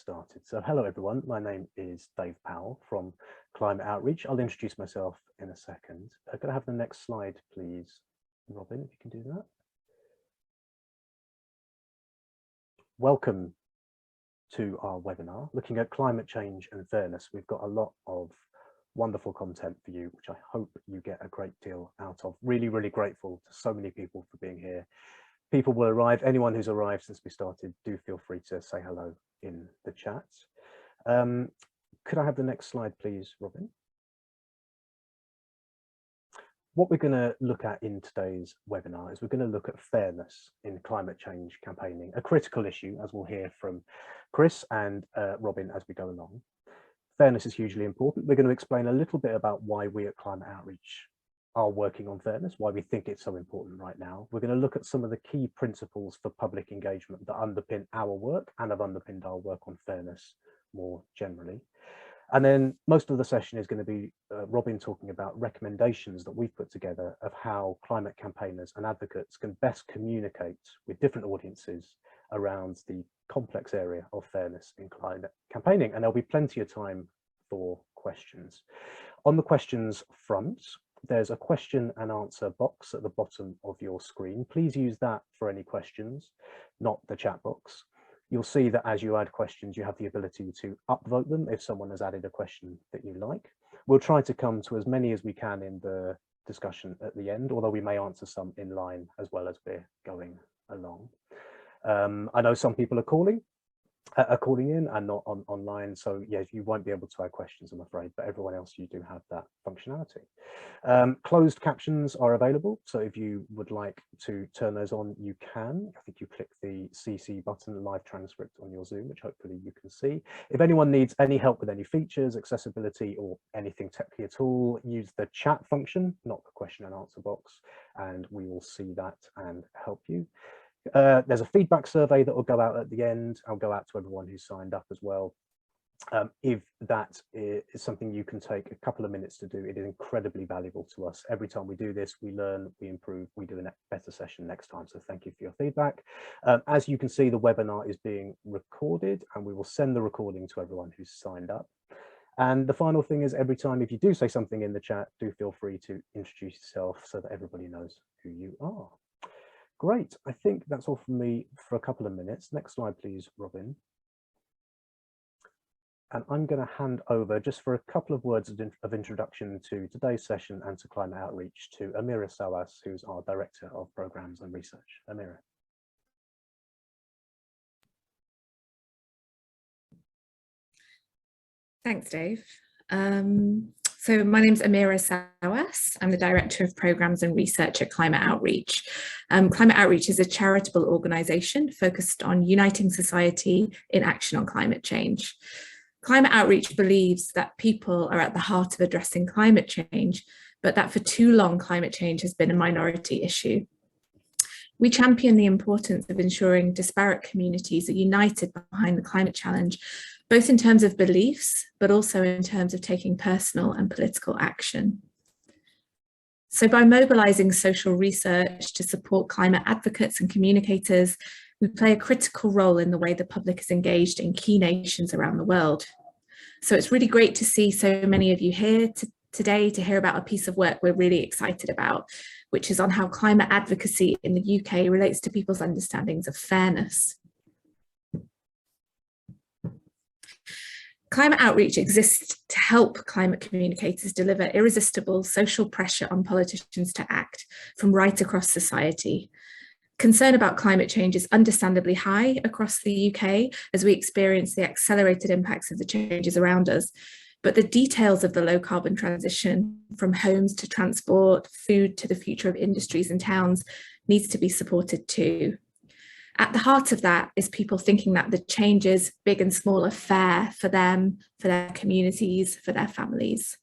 started. So hello everyone, my name is Dave Powell from Climate Outreach. I'll introduce myself in a second. Could I have the next slide please, Robin, if you can do that. Welcome to our webinar looking at climate change and fairness. We've got a lot of wonderful content for you, which I hope you get a great deal out of. Really, really grateful to so many people for being here. People will arrive. Anyone who's arrived since we started, do feel free to say hello in the chat. Could I have the next slide, please, Robin? What we're going to look at in today's webinar is we're going to look at fairness in climate change campaigning, a critical issue, as we'll hear from Chris and Robin as we go along. Fairness is hugely important. We're going to explain a little bit about why we at Climate Outreach are working on fairness, why we think it's so important right now. We're going to look at some of the key principles for public engagement that underpin our work and have underpinned our work on fairness more generally. And then most of the session is going to be Robin talking about recommendations that we've put together of how climate campaigners and advocates can best communicate with different audiences around the complex area of fairness in climate campaigning. And there'll be plenty of time for questions. On the questions front, there's a question and answer box at the bottom of your screen. Please use that for any questions, not the chat box. You'll see that as you add questions, you have the ability to upvote them if someone has added a question that you like. We'll try to come to as many as we can in the discussion at the end, although we may answer some in line as well as we're going along. I know some people are calling in and not online, so yeah, you won't be able to add questions, I'm afraid, but everyone else, you do have that functionality. Closed captions are available, so if you would like to turn those on, you can. I think you click the CC button, live transcript on your Zoom, which hopefully you can see. If anyone needs any help with any features, accessibility, or anything technical at all, use the chat function, not the question and answer box, and we will see that and help you. There's a feedback survey that will go out at the end. I'll go out to everyone who's signed up as well. If that is something you can take a couple of minutes to do, it is incredibly valuable to us. Every time we do this, we learn, we improve, we do a better session next time. So thank you for your feedback. As you can see, the webinar is being recorded and we will send the recording to everyone who's signed up. And the final thing is, every time if you do say something in the chat, do feel free to introduce yourself so that everybody knows who you are. Great, I think that's all from me for a couple of minutes. Next slide, please, Robin. And I'm going to hand over just for a couple of words of introduction to today's session and to Climate Outreach to Amira Sawas, who's our Director of Programs and Research. Amira. Thanks, Dave. So my name's Amira Sawas. I'm the Director of Programs and Research at Climate Outreach. Climate Outreach is a charitable organisation focused on uniting society in action on climate change. Climate Outreach believes that people are at the heart of addressing climate change, but that for too long climate change has been a minority issue. We champion the importance of ensuring disparate communities are united behind the climate challenge, both in terms of beliefs, but also in terms of taking personal and political action. So by mobilising social research to support climate advocates and communicators, we play a critical role in the way the public is engaged in key nations around the world. So it's really great to see so many of you here today to hear about a piece of work we're really excited about, which is on how climate advocacy in the UK relates to people's understandings of fairness. Climate Outreach exists to help climate communicators deliver irresistible social pressure on politicians to act from right across society. Concern about climate change is understandably high across the UK as we experience the accelerated impacts of the changes around us. But the details of the low carbon transition, from homes to transport, food to the future of industries and towns, needs to be supported too. At the heart of that is people thinking that the changes, big and small, are fair for them, for their communities, for their families.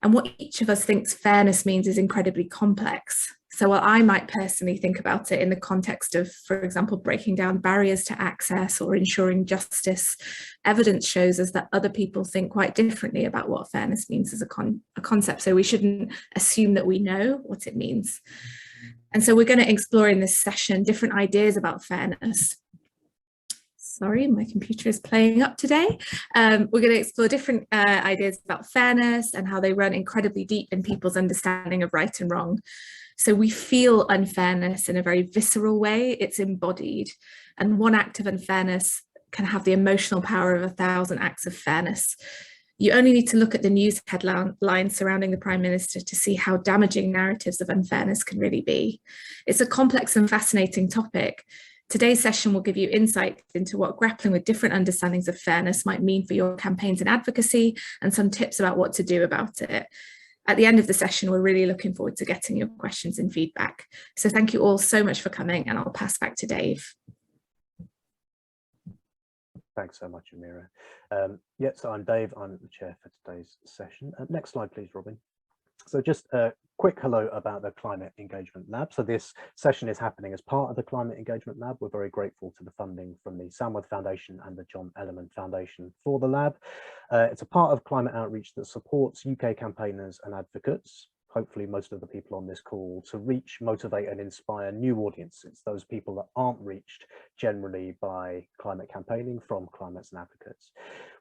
And what each of us thinks fairness means is incredibly complex. So while I might personally think about it in the context of, for example, breaking down barriers to access or ensuring justice, evidence shows us that other people think quite differently about what fairness means as a concept. So we shouldn't assume that we know what it means. And so we're going to explore in this session different ideas about fairness. Sorry, my computer is playing up today. We're going to explore different ideas about fairness and how they run incredibly deep in people's understanding of right and wrong. So we feel unfairness in a very visceral way. It's embodied. And one act of unfairness can have the emotional power of 1,000 acts of fairness. You only need to look at the news headlines surrounding the Prime Minister to see how damaging narratives of unfairness can really be. It's a complex and fascinating topic. Today's session will give you insight into what grappling with different understandings of fairness might mean for your campaigns and advocacy, and some tips about what to do about it. At the end of the session, we're really looking forward to getting your questions and feedback. So thank you all so much for coming, and I'll pass back to Dave. Thanks so much, Amira. So I'm Dave, I'm the chair for today's session. Next slide, please, Robin. So just a quick hello about the Climate Engagement Lab. So this session is happening as part of the Climate Engagement Lab. We're very grateful to the funding from the Samworth Foundation and the John Ellerman Foundation for the lab. It's a part of climate outreach that supports UK campaigners and advocates, hopefully most of the people on this call, to reach, motivate and inspire new audiences, those people that aren't reached generally by climate campaigning from climates and advocates.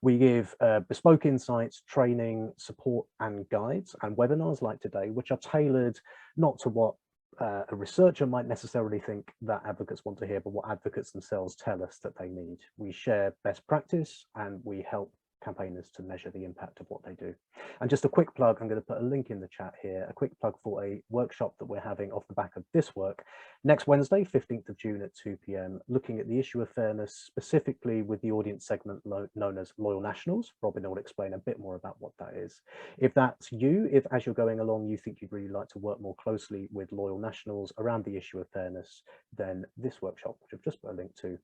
We give bespoke insights, training, support and guides and webinars like today, which are tailored not to what a researcher might necessarily think that advocates want to hear, but what advocates themselves tell us that they need. We share best practice and we help campaigners to measure the impact of what they do. And just a quick plug, I'm going to put a link in the chat here, a quick plug for a workshop that we're having off the back of this work next Wednesday, 15th of June at 2 p.m, looking at the issue of fairness, specifically with the audience segment known as Loyal Nationals. Robin will explain a bit more about what that is. If that's you, if as you're going along you think you'd really like to work more closely with Loyal Nationals around the issue of fairness, then this workshop, which I've just put a link to,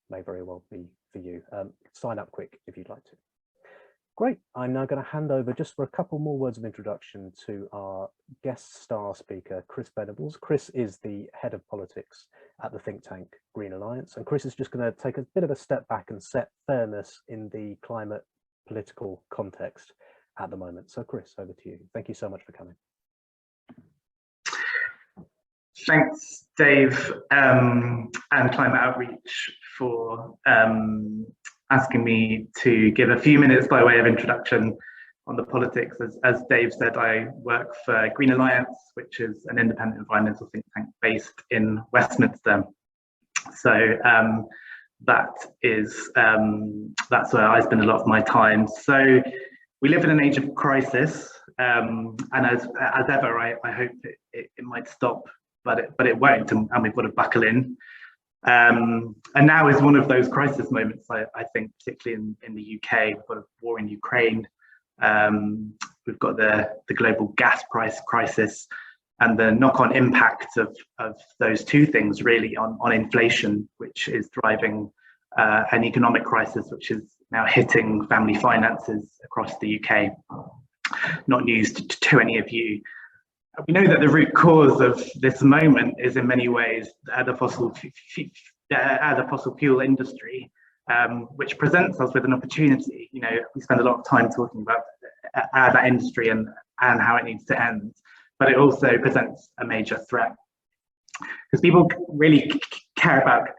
may very well be for you. Sign up quick if you'd like to. Great, I'm now going to hand over just for a couple more words of introduction to our guest star speaker, Chris Venables. Chris is the head of politics at the think tank Green Alliance, and Chris is just going to take a bit of a step back and set fairness in the climate political context at the moment. So Chris, over to you. Thank you so much for coming. Thanks, Dave, and Climate Outreach for asking me to give a few minutes by way of introduction on the politics. As Dave said, I work for Green Alliance, which is an independent environmental think tank based in Westminster. So that's where I spend a lot of my time. So we live in an age of crisis, and as ever, I hope it might stop, but it won't, and we've got to buckle in. And now is one of those crisis moments, I think, particularly in the UK. We've got a war in Ukraine, we've got the global gas price crisis, and the knock-on impact of those two things really on inflation, which is driving an economic crisis which is now hitting family finances across the UK. Not news to any of you. We know that the root cause of this moment is in many ways the fossil fuel industry, which presents us with an opportunity. You know, we spend a lot of time talking about that industry and how it needs to end, but it also presents a major threat because people really care about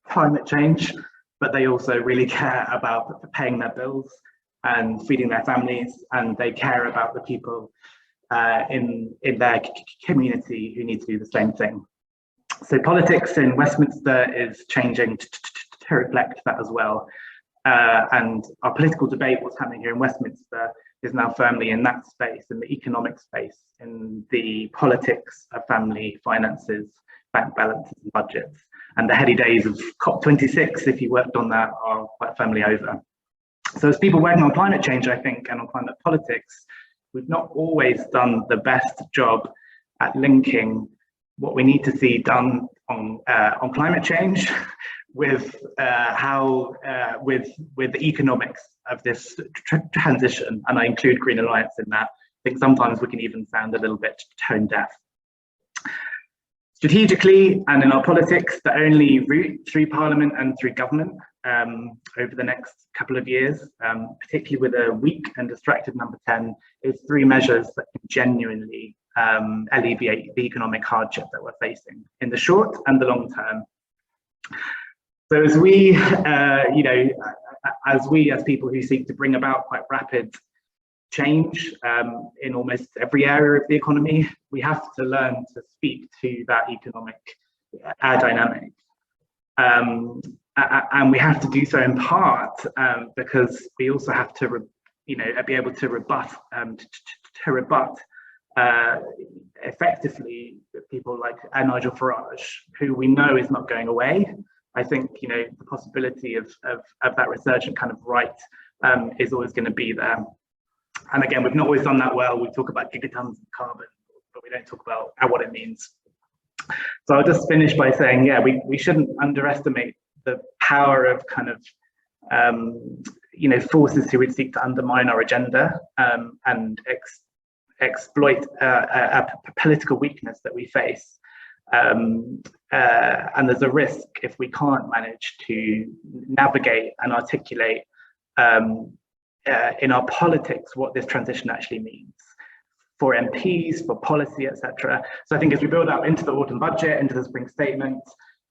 climate change, but they also really care about paying their bills and feeding their families, and they care about the people in their community who need to do the same thing. So politics in Westminster is changing to reflect that as well. And our political debate, what's happening here in Westminster, is now firmly in that space, in the economic space, in the politics of family finances, bank balances and budgets. And the heady days of COP26, if you worked on that, are quite firmly over. So as people working on climate change, I think, and on climate politics, we've not always done the best job at linking what we need to see done on climate change with with the economics of this transition, and I include Green Alliance in that. I think sometimes we can even sound a little bit tone deaf. Strategically and in our politics, the only route through Parliament and through government over the next couple of years, particularly with a weak and distracted number 10, is through measures that can genuinely alleviate the economic hardship that we're facing in the short and the long term. So as we, as people who seek to bring about quite rapid change in almost every area of the economy, we have to learn to speak to that economic dynamic. And we have to do so in part because we also have to, be able to rebut effectively people like Nigel Farage, who we know is not going away. I think the possibility of that resurgent kind of right is always going to be there. And again, we've not always done that well. We talk about gigatons of carbon, but we don't talk about what it means. So I'll just finish by saying, yeah, we shouldn't underestimate the power of kind of forces who would seek to undermine our agenda and exploit a political weakness that we face. And there's a risk if we can't manage to navigate and articulate in our politics what this transition actually means for MPs, for policy, etc. So I think as we build up into the autumn budget, into the spring statement,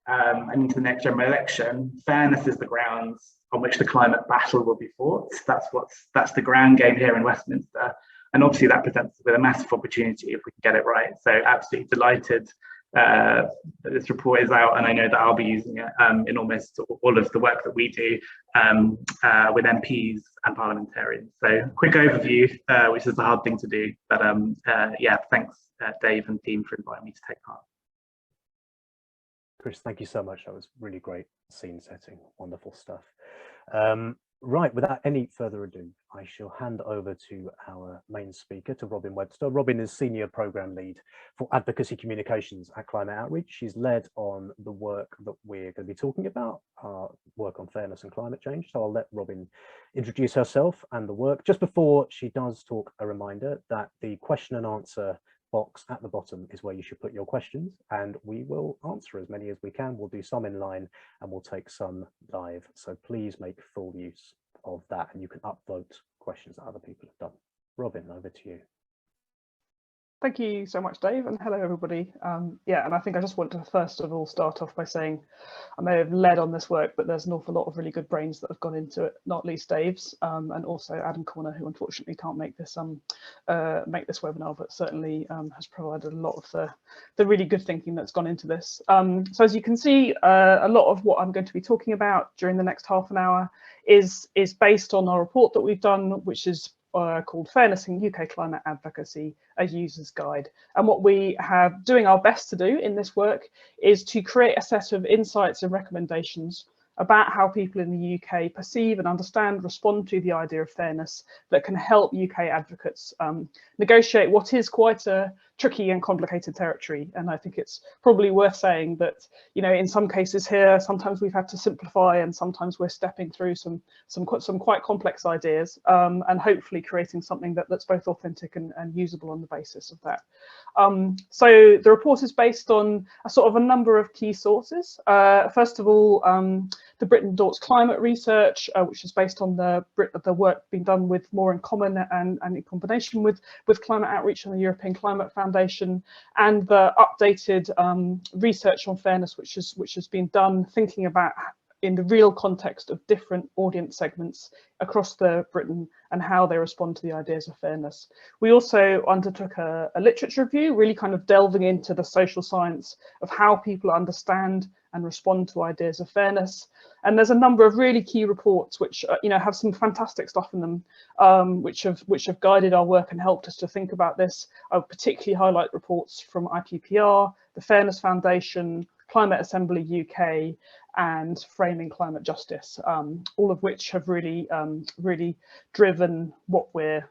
and into the next general election, fairness is the grounds on which the climate battle will be fought. That's the ground game here in Westminster. And obviously that presents us with a massive opportunity if we can get it right. So absolutely delighted that this report is out, and I know that I'll be using it in almost all of the work that we do with MPs and parliamentarians. So quick overview, which is the hard thing to do, but yeah, thanks Dave and team for inviting me to take part. Chris, thank you so much. That was really great scene setting, wonderful stuff. Right, without any further ado, I shall hand over to our main speaker, to Robin Webster. Robin is Senior Programme Lead for Advocacy Communications at Climate Outreach. She's led on the work that we're going to be talking about, our work on fairness and climate change. So I'll let Robin introduce herself and the work. Just before she does talk, a reminder that the question and answer box at the bottom is where you should put your questions, and we will answer as many as we can. We'll do some in line and we'll take some live, so please make full use of that, and you can upvote questions that other people have done. Robin, over to you. Thank you so much, Dave, and hello everybody. Yeah, and I think I just want to first of all start off by saying I may have led on this work, but there's an awful lot of really good brains that have gone into it, not least Dave's, and also Adam Corner, who unfortunately can't make this webinar, but certainly has provided a lot of the really good thinking that's gone into this. So as you can see, a lot of what I'm going to be talking about during the next half an hour is based on our report that we've done, which is called Fairness in UK Climate Advocacy, a User's Guide. And what we have doing our best to do in this work is to create a set of insights and recommendations about how people in the UK perceive and understand, respond to the idea of fairness that can help UK advocates negotiate what is quite a tricky and complicated territory. And I think it's probably worth saying that, in some cases here, sometimes we've had to simplify, and sometimes we're stepping through some quite complex ideas, and hopefully creating something that's both authentic and usable on the basis of that. So the report is based on a number of key sources. First of all, the Britain Dort's climate research, which is based on the work being done with More in Common and in combination with Climate Outreach and the European Climate Foundation, and the updated research on fairness, which has been done thinking about in the real context of different audience segments across Britain and how they respond to the ideas of fairness. We also undertook a literature review, really kind of delving into the social science of how people understand and respond to ideas of fairness. And there's a number of really key reports which have some fantastic stuff in them, which have guided our work and helped us to think about this. I would particularly highlight reports from IPPR, the Fairness Foundation, Climate Assembly UK, and Framing Climate Justice, all of which have really driven what we're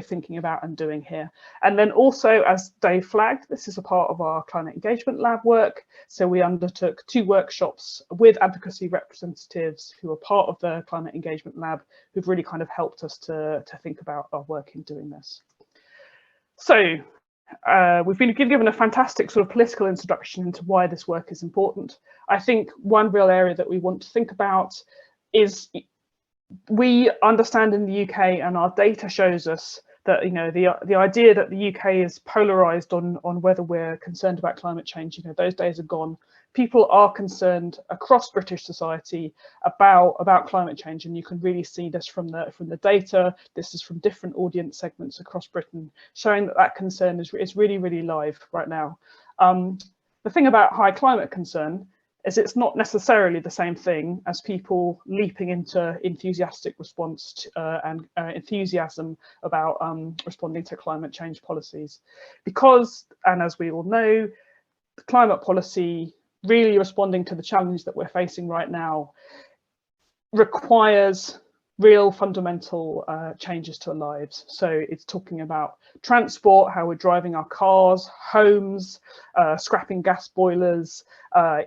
thinking about and doing here. And then also, as Dave flagged, this is a part of our climate engagement lab work. So we undertook 2 workshops with advocacy representatives who are part of the climate engagement lab, who've really kind of helped us to think about our work in doing this. So we've been given a fantastic sort of political introduction into why this work is important. I think one real area that we want to think about is we understand in the UK, and our data shows us, that, you know, the idea that the UK is polarized on whether we're concerned about climate change, you know, those days are gone. People are concerned across British society about climate change, and you can really see this from the data. This is from different audience segments across Britain, showing that concern is really, really live right now. The thing about high climate concern is it's not necessarily the same thing as people leaping into enthusiastic response to, and enthusiasm about responding to climate change policies. Because, and as we all know, climate policy really responding to the challenge that we're facing right now requires real fundamental changes to our lives. So it's talking about transport, how we're driving our cars, homes, scrapping gas boilers,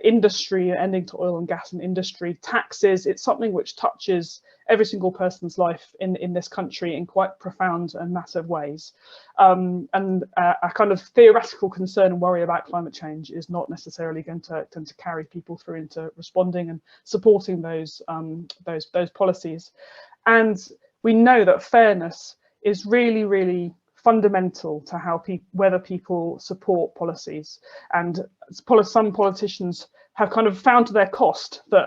industry, ending to oil and gas and industry, taxes. It's something which touches every single person's life in this country in quite profound and massive ways. And a kind of theoretical concern and worry about climate change is not necessarily going to carry people through into responding and supporting those policies. And we know that fairness is really, really fundamental to how whether people support policies. And some politicians have kind of found to their cost that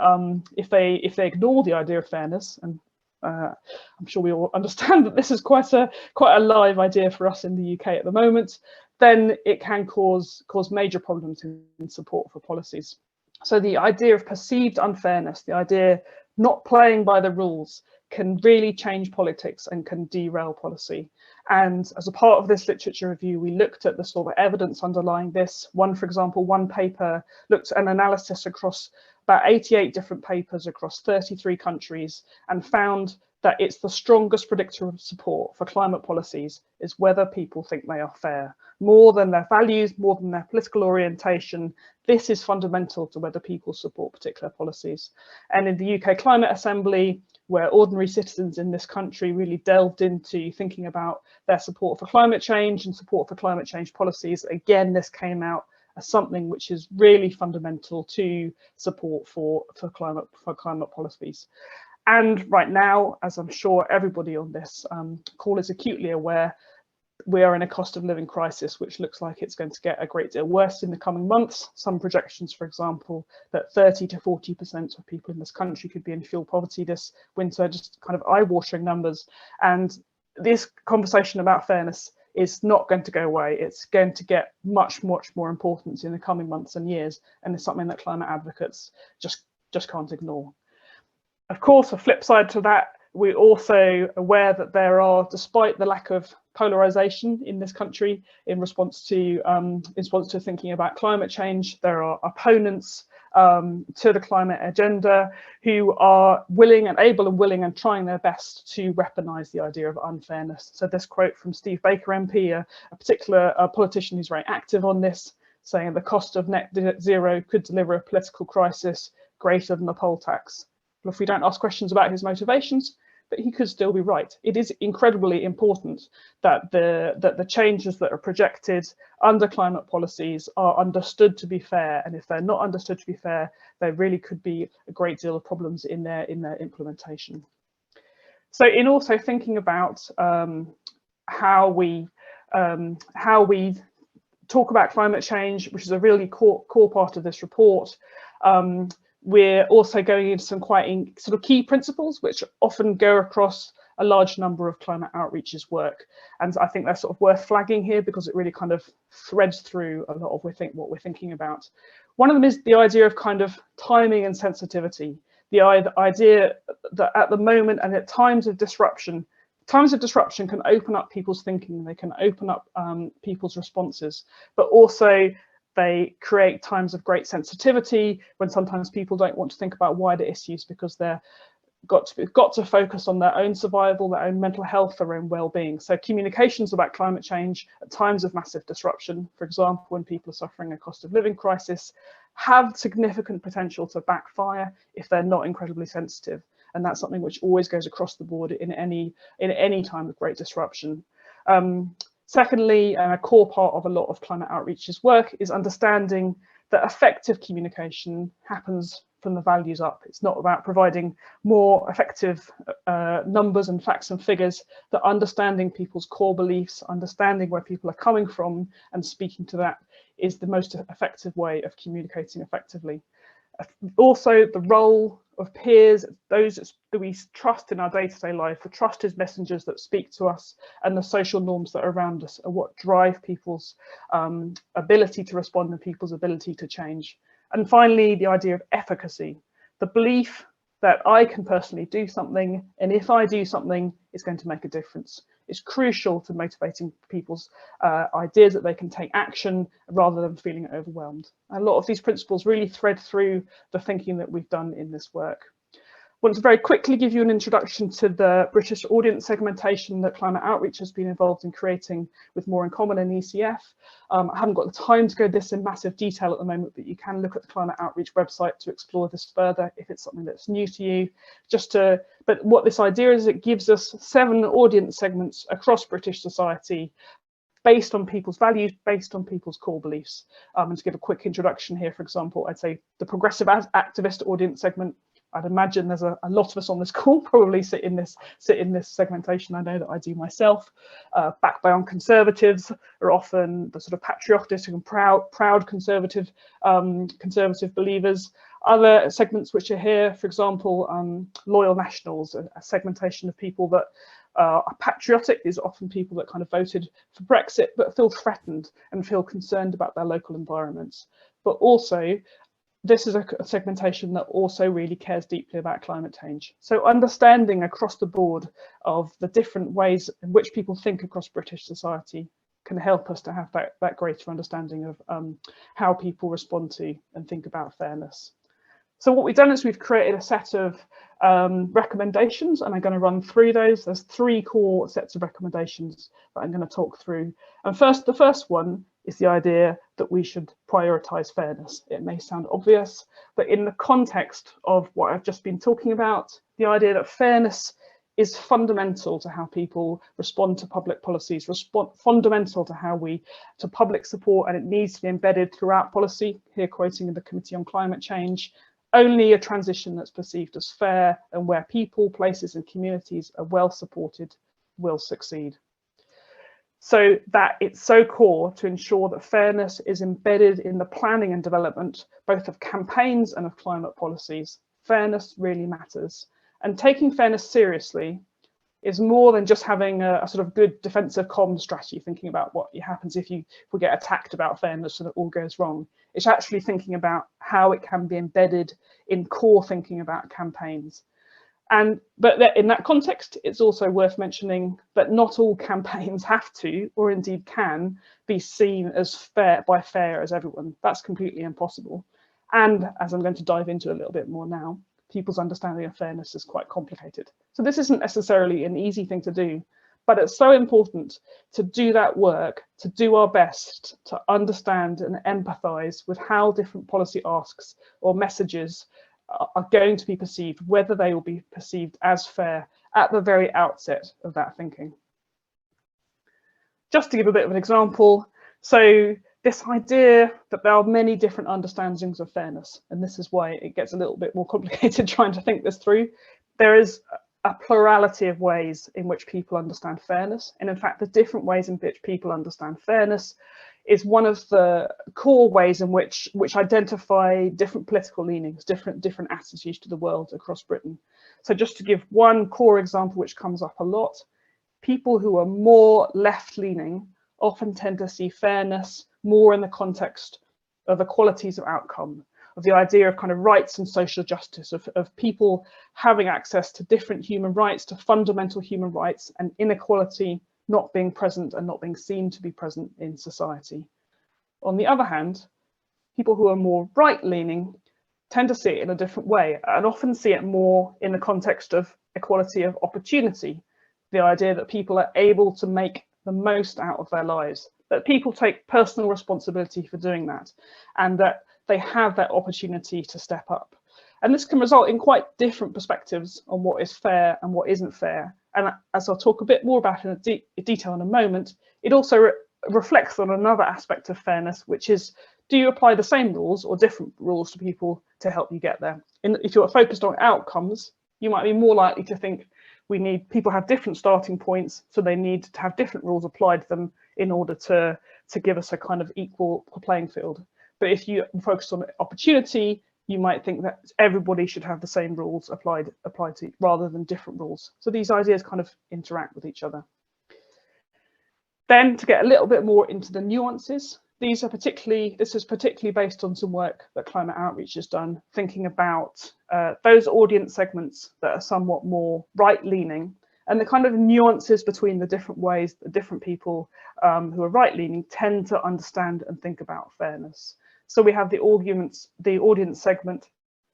if they ignore the idea of fairness, and I'm sure we all understand that this is quite a live idea for us in the UK at the moment, then it can cause major problems in support for policies. So the idea of perceived unfairness, the idea not playing by the rules, can really change politics and can derail policy. And as a part of this literature review, we looked at the sort of evidence underlying this. For example, one paper looked at an analysis across about 88 different papers across 33 countries and found that it's the strongest predictor of support for climate policies is whether people think they are fair. More than their values, more than their political orientation, this is fundamental to whether people support particular policies. And in the UK Climate Assembly, where ordinary citizens in this country really delved into thinking about their support for climate change and support for climate change policies, again, this came out as something which is really fundamental to support for climate policies. And right now, as I'm sure everybody on this call is acutely aware, we are in a cost of living crisis, which looks like it's going to get a great deal worse in the coming months. Some projections, for example, that 30 to 40% of people in this country could be in fuel poverty this winter, just kind of eye-watering numbers. And this conversation about fairness is not going to go away. It's going to get much, much more importance in the coming months and years. And it's something that climate advocates just can't ignore. Of course, a flip side to that, we're also aware that there are, despite the lack of polarization in this country in response to thinking about climate change, there are opponents to the climate agenda who are willing and able and willing and trying their best to weaponize the idea of unfairness. So this quote from Steve Baker MP, a particular politician who's very active on this, saying the cost of net zero could deliver a political crisis greater than the poll tax. Well, if we don't ask questions about his motivations, but he could still be right. It is incredibly important that the changes that are projected under climate policies are understood to be fair, and if they're not understood to be fair, there really could be a great deal of problems in their implementation. So in also thinking about how we talk about climate change, which is a really core part of this report, we're also going into some quite sort of key principles, which often go across a large number of climate outreach's work. And I think they're sort of worth flagging here because it really kind of threads through a lot of what we're thinking about. One of them is the idea of kind of timing and sensitivity. The idea that at the moment and at times of disruption can open up people's thinking, they can open up people's responses, but also they create times of great sensitivity when sometimes people don't want to think about wider issues because they're got to focus on their own survival, their own mental health, their own well-being. So communications about climate change at times of massive disruption, for example, when people are suffering a cost of living crisis, have significant potential to backfire if they're not incredibly sensitive. And that's something which always goes across the board in any time of great disruption. Secondly, and a core part of a lot of climate outreach's work is understanding that effective communication happens from the values up. It's not about providing more effective numbers and facts and figures, that understanding people's core beliefs, understanding where people are coming from and speaking to that is the most effective way of communicating effectively. Also, the role of peers, those that we trust in our day-to-day life, the trusted messengers that speak to us, and the social norms that are around us are what drive people's ability to respond and people's ability to change. And finally, the idea of efficacy, the belief that I can personally do something, and if I do something, it's going to make a difference. It's crucial to motivating people's ideas that they can take action rather than feeling overwhelmed. A lot of these principles really thread through the thinking that we've done in this work. I want to very quickly give you an introduction to the British audience segmentation that Climate Outreach has been involved in creating with More in Common and ECF. I haven't got the time to go this in massive detail at the moment, but you can look at the Climate Outreach website to explore this further if it's something that's new to you. But what this idea is, it gives us 7 audience segments across British society based on people's values, based on people's core beliefs. And to give a quick introduction here, for example, I'd say the progressive activist audience segment. I'd imagine there's a lot of us on this call probably sit in this segmentation. I know that I do myself. Backbone conservatives are often the sort of patriotic and proud conservative believers. Other segments which are here, for example, loyal nationals, a segmentation of people that are patriotic. These are often people that kind of voted for Brexit but feel threatened and feel concerned about their local environments. But also, this is a segmentation that also really cares deeply about climate change. So understanding across the board of the different ways in which people think across British society can help us to have that greater understanding of how people respond to and think about fairness. So what we've done is we've created a set of recommendations, and I'm going to run through those. There's 3 core sets of recommendations that I'm going to talk through. And the first one is the idea that we should prioritise fairness. It may sound obvious, but in the context of what I've just been talking about, the idea that fairness is fundamental to how people respond to public policies, fundamental to public support, and it needs to be embedded throughout policy. Here quoting the Committee on Climate Change, only a transition that's perceived as fair and where people, places and communities are well supported will succeed. So that it's so core to ensure that fairness is embedded in the planning and development, both of campaigns and of climate policies. Fairness really matters. And taking fairness seriously is more than just having a sort of good defensive comms strategy, thinking about what happens if we get attacked about fairness and it all goes wrong. It's actually thinking about how it can be embedded in core thinking about campaigns. But in that context, it's also worth mentioning that not all campaigns have to, or indeed can, be seen as fair as everyone. That's completely impossible. And as I'm going to dive into a little bit more now, people's understanding of fairness is quite complicated. So this isn't necessarily an easy thing to do, but it's so important to do that work, to do our best to understand and empathise with how different policy asks or messages are going to be perceived, whether they will be perceived as fair at the very outset of that thinking. Just to give a bit of an example, so this idea that there are many different understandings of fairness, and this is why it gets a little bit more complicated trying to think this through. There is a plurality of ways in which people understand fairness, and in fact the different ways in which people understand fairness is one of the core ways in which identify different political leanings, different attitudes to the world across Britain. So just to give one core example which comes up a lot, people who are more left-leaning often tend to see fairness more in the context of equalities of outcome, of the idea of kind of rights and social justice, of people having access to different human rights, to fundamental human rights, and inequality not being present and not being seen to be present in society. On the other hand, people who are more right-leaning tend to see it in a different way and often see it more in the context of equality of opportunity, the idea that people are able to make the most out of their lives, that people take personal responsibility for doing that, and that they have that opportunity to step up. And this can result in quite different perspectives on what is fair and what isn't fair. And as I'll talk a bit more about in detail in a moment, it also reflects on another aspect of fairness, which is do you apply the same rules or different rules to people to help you get there? And if you're focused on outcomes, you might be more likely to think people have different starting points, so they need to have different rules applied to them in order to give us a kind of equal playing field. But if you focus on opportunity, you might think that everybody should have the same rules applied to, rather than different rules. So these ideas kind of interact with each other. Then, to get a little bit more into the nuances, this is particularly based on some work that Climate Outreach has done, thinking about those audience segments that are somewhat more right-leaning, and the kind of nuances between the different ways that different people who are right-leaning tend to understand and think about fairness. So we have the audience segment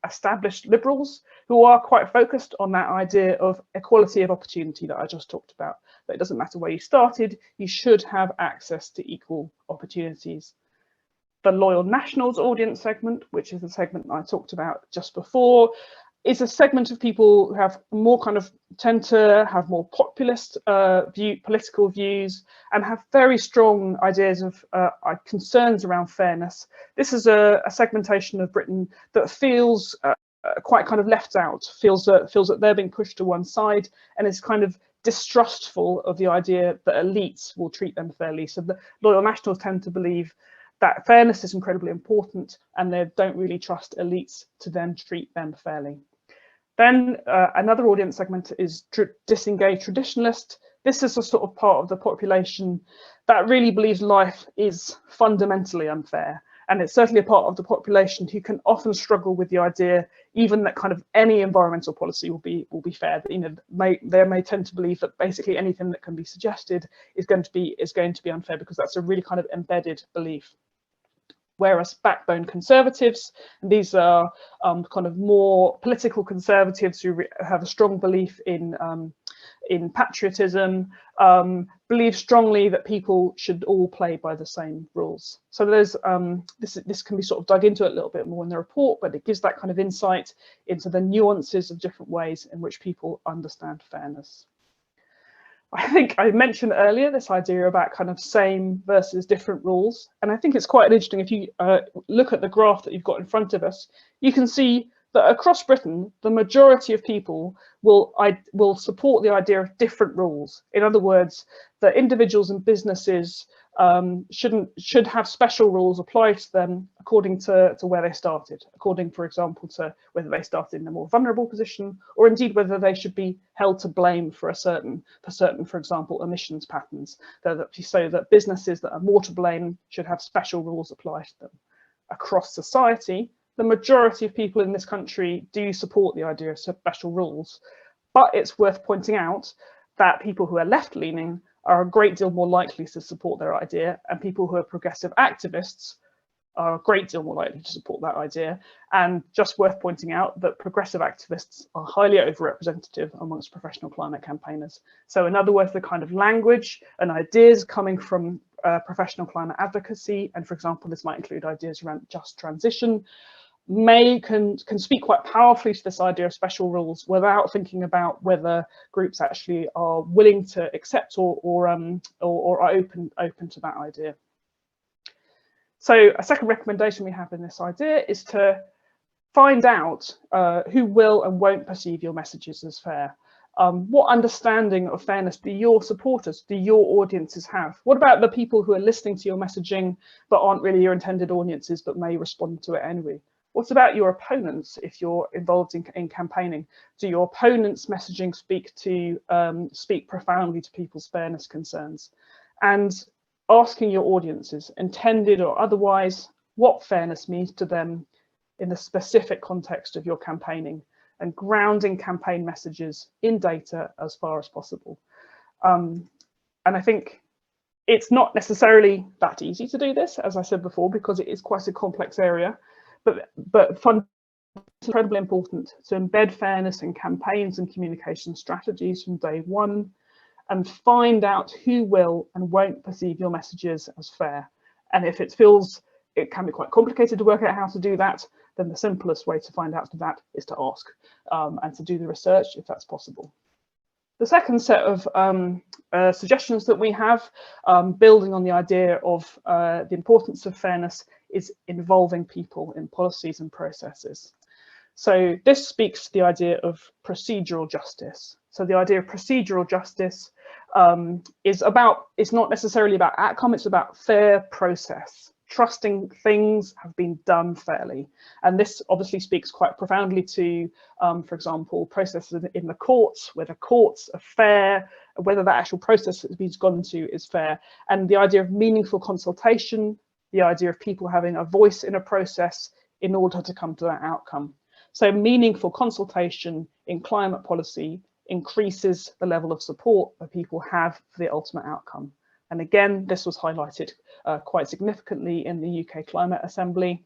established liberals, who are quite focused on that idea of equality of opportunity that I just talked about. That it doesn't matter where you started, you should have access to equal opportunities. The loyal nationals audience segment, which is the segment I talked about just before, is a segment of people who have more tend to have more populist political views and have very strong ideas of concerns around fairness. This is a segmentation of Britain that feels quite kind of left out, feels that they're being pushed to one side, and is kind of distrustful of the idea that elites will treat them fairly. So the loyal nationals tend to believe that fairness is incredibly important, and they don't really trust elites to then treat them fairly. Then another audience segment is disengaged traditionalist. This is a sort of part of the population that really believes life is fundamentally unfair. And it's certainly a part of the population who can often struggle with the idea, even that kind of any environmental policy will be fair. You know, they may tend to believe that basically anything that can be suggested is going to be unfair, because that's a really kind of embedded belief. Whereas backbone conservatives, these are kind of more political conservatives who have a strong belief in patriotism, believe strongly that people should all play by the same rules. So there's this can be sort of dug into a little bit more in the report, but it gives that kind of insight into the nuances of different ways in which people understand fairness. I think I mentioned earlier this idea about kind of same versus different rules, and I think it's quite interesting. If you look at the graph that you've got in front of us, you can see that across Britain, the majority of people will support the idea of different rules. In other words, that individuals and businesses should have special rules applied to them according to where they started, according, for example, to whether they started in a more vulnerable position, or indeed whether they should be held to blame for certain, for example, emissions patterns. So that businesses that are more to blame should have special rules applied to them. Across society, the majority of people in this country do support the idea of special rules, but it's worth pointing out that people who are left-leaning are a great deal more likely to support their idea, and people who are progressive activists are a great deal more likely to support that idea. And just worth pointing out that progressive activists are highly overrepresentative amongst professional climate campaigners. So in other words, the kind of language and ideas coming from professional climate advocacy, and for example, this might include ideas around just transition, can speak quite powerfully to this idea of special rules without thinking about whether groups actually are willing to accept or are open to that idea. So a second recommendation we have in this idea is to find out who will and won't perceive your messages as fair. What understanding of fairness do your supporters, do your audiences have? What about the people who are listening to your messaging but aren't really your intended audiences but may respond to it anyway? What about your opponents if you're involved in campaigning? Do your opponents' messaging speak profoundly to people's fairness concerns? And asking your audiences, intended or otherwise, what fairness means to them in the specific context of your campaigning, and grounding campaign messages in data as far as possible. And I think it's not necessarily that easy to do this, as I said before, because it is quite a complex area. But it's incredibly important to embed fairness in campaigns and communication strategies from day one, and find out who will and won't perceive your messages as fair. And if it feels it can be quite complicated to work out how to do that, then the simplest way to find out that is to ask and to do the research if that's possible. The second set of suggestions that we have, building on the idea of the importance of fairness, is involving people in policies and processes. So this speaks to the idea of procedural justice. So the idea of procedural justice it's not necessarily about outcome, it's about fair process, trusting things have been done fairly. And this obviously speaks quite profoundly to, for example, processes in the courts, where the courts are fair, whether that actual process that has been gone to is fair. And the idea of meaningful consultation, the idea of people having a voice in a process in order to come to that outcome. So meaningful consultation in climate policy increases the level of support that people have for the ultimate outcome. And again, this was highlighted quite significantly in the UK Climate Assembly.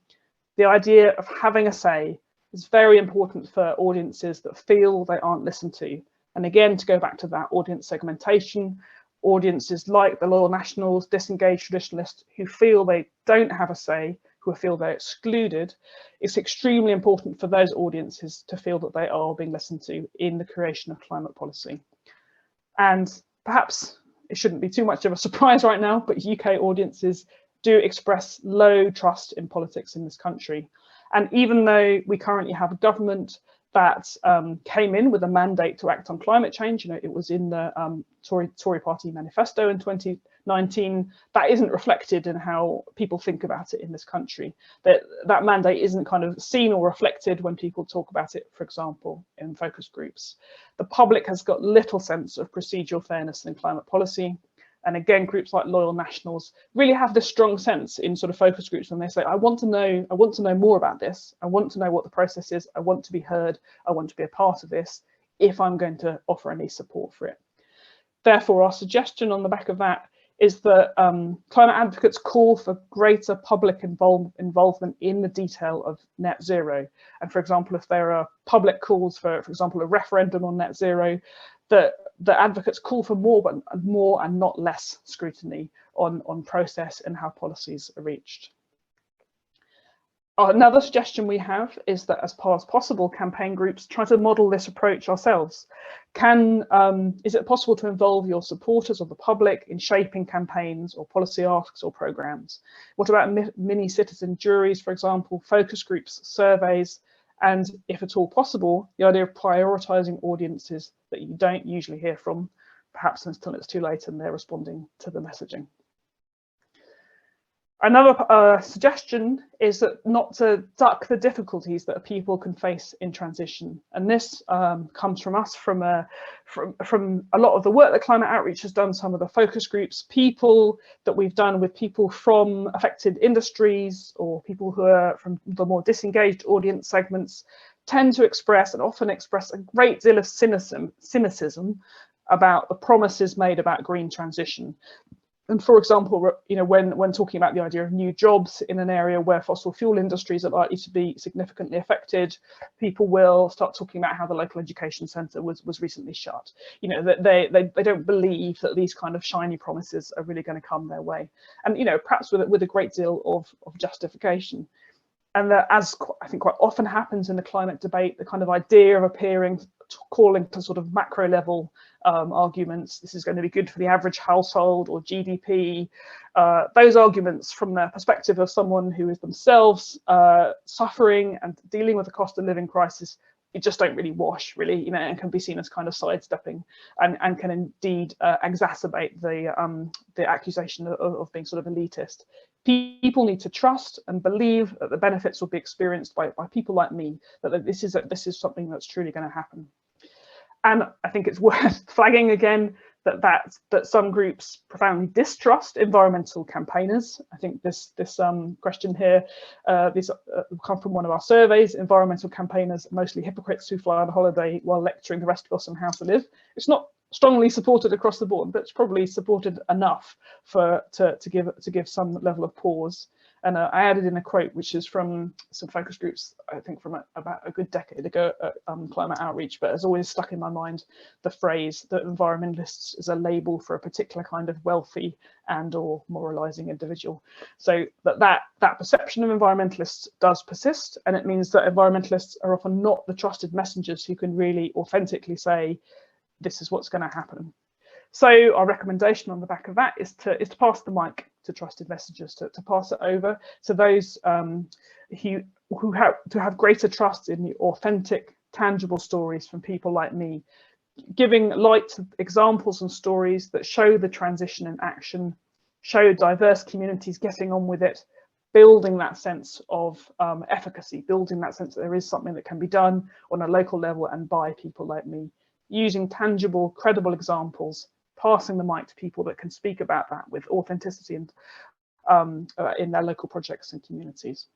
The idea of having a say is very important for audiences that feel they aren't listened to. And again, to go back to that audience segmentation, audiences like the Loyal Nationals, disengaged traditionalists who feel they don't have a say, who feel they're excluded, it's extremely important for those audiences to feel that they are being listened to in the creation of climate policy. And perhaps it shouldn't be too much of a surprise right now, but UK audiences do express low trust in politics in this country. And even though we currently have a government that came in with a mandate to act on climate change, you know, it was in the Tory party manifesto in 2019, that isn't reflected in how people think about it in this country. That mandate isn't kind of seen or reflected when people talk about it, for example, in focus groups. The public has got little sense of procedural fairness in climate policy. And again, groups like Loyal Nationals really have this strong sense in sort of focus groups when they say, I want to know more about this. I want to know what the process is. I want to be heard. I want to be a part of this if I'm going to offer any support for it. Therefore, our suggestion on the back of that is that climate advocates call for greater public involvement in the detail of net zero. And for example, if there are public calls for example, a referendum on net zero, that the advocates call for more and not less scrutiny on process and how policies are reached. Another suggestion we have is that as far as possible, campaign groups try to model this approach ourselves. Is it possible to involve your supporters or the public in shaping campaigns or policy asks or programs? What about mini citizen juries, for example, focus groups, surveys, and if at all possible, the idea of prioritizing audiences that you don't usually hear from, perhaps until it's too late and they're responding to the messaging. Another suggestion is that not to duck the difficulties that people can face in transition. And this comes from us, from a lot of the work that Climate Outreach has done, some of the focus groups, people that we've done with people from affected industries or people who are from the more disengaged audience segments tend to express and often express a great deal of cynicism about the promises made about green transition. And for example, you know, when talking about the idea of new jobs in an area where fossil fuel industries are likely to be significantly affected, people will start talking about how the local education centre was recently shut. You know, that they don't believe that these kind of shiny promises are really going to come their way. And, you know, perhaps with a great deal of justification. And that, as I think quite often happens in the climate debate, the kind of idea of calling to sort of macro level arguments, this is going to be good for the average household or GDP, those arguments from the perspective of someone who is themselves suffering and dealing with the cost of living crisis, it just don't really wash, really, you know, and can be seen as kind of sidestepping and can indeed exacerbate the accusation of being sort of elitist. People need to trust and believe that the benefits will be experienced by people like me, that this is something that's truly going to happen. And I think it's worth flagging again that some groups profoundly distrust environmental campaigners. I think this question here, these come from one of our surveys. Environmental campaigners are mostly hypocrites who fly on holiday while lecturing the rest of us on how to live. It's not strongly supported across the board, but it's probably supported enough to give some level of pause. And I added in a quote, which is from some focus groups, I think from about a good decade ago at Climate Outreach, but has always stuck in my mind the phrase that environmentalists is a label for a particular kind of wealthy and or moralizing individual. So that perception of environmentalists does persist, and it means that environmentalists are often not the trusted messengers who can really authentically say, this is what's going to happen. So our recommendation on the back of that is to pass the mic to trusted messengers to pass it over to those who have greater trust in the authentic, tangible stories from people like me, giving light to examples and stories that show the transition in action, show diverse communities getting on with it, building that sense of efficacy, building that sense that there is something that can be done on a local level and by people like me, using tangible, credible examples, passing the mic to people that can speak about that with authenticity and in their local projects and communities.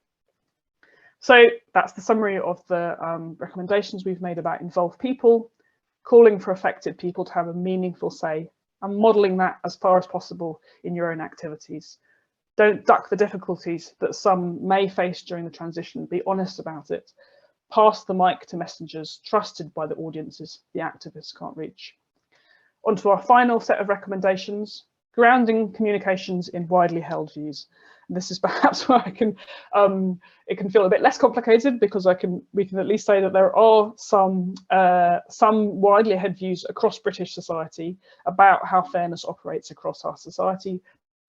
So that's the summary of the recommendations we've made about involved people, calling for affected people to have a meaningful say, and modelling that as far as possible in your own activities. Don't duck the difficulties that some may face during the transition. Be honest about it. Pass the mic to messengers trusted by the audiences the activists can't reach. On to our final set of recommendations, grounding communications in widely held views. And this is perhaps where I can, it can feel a bit less complicated, because we can at least say that there are some widely held views across British society about how fairness operates across our society,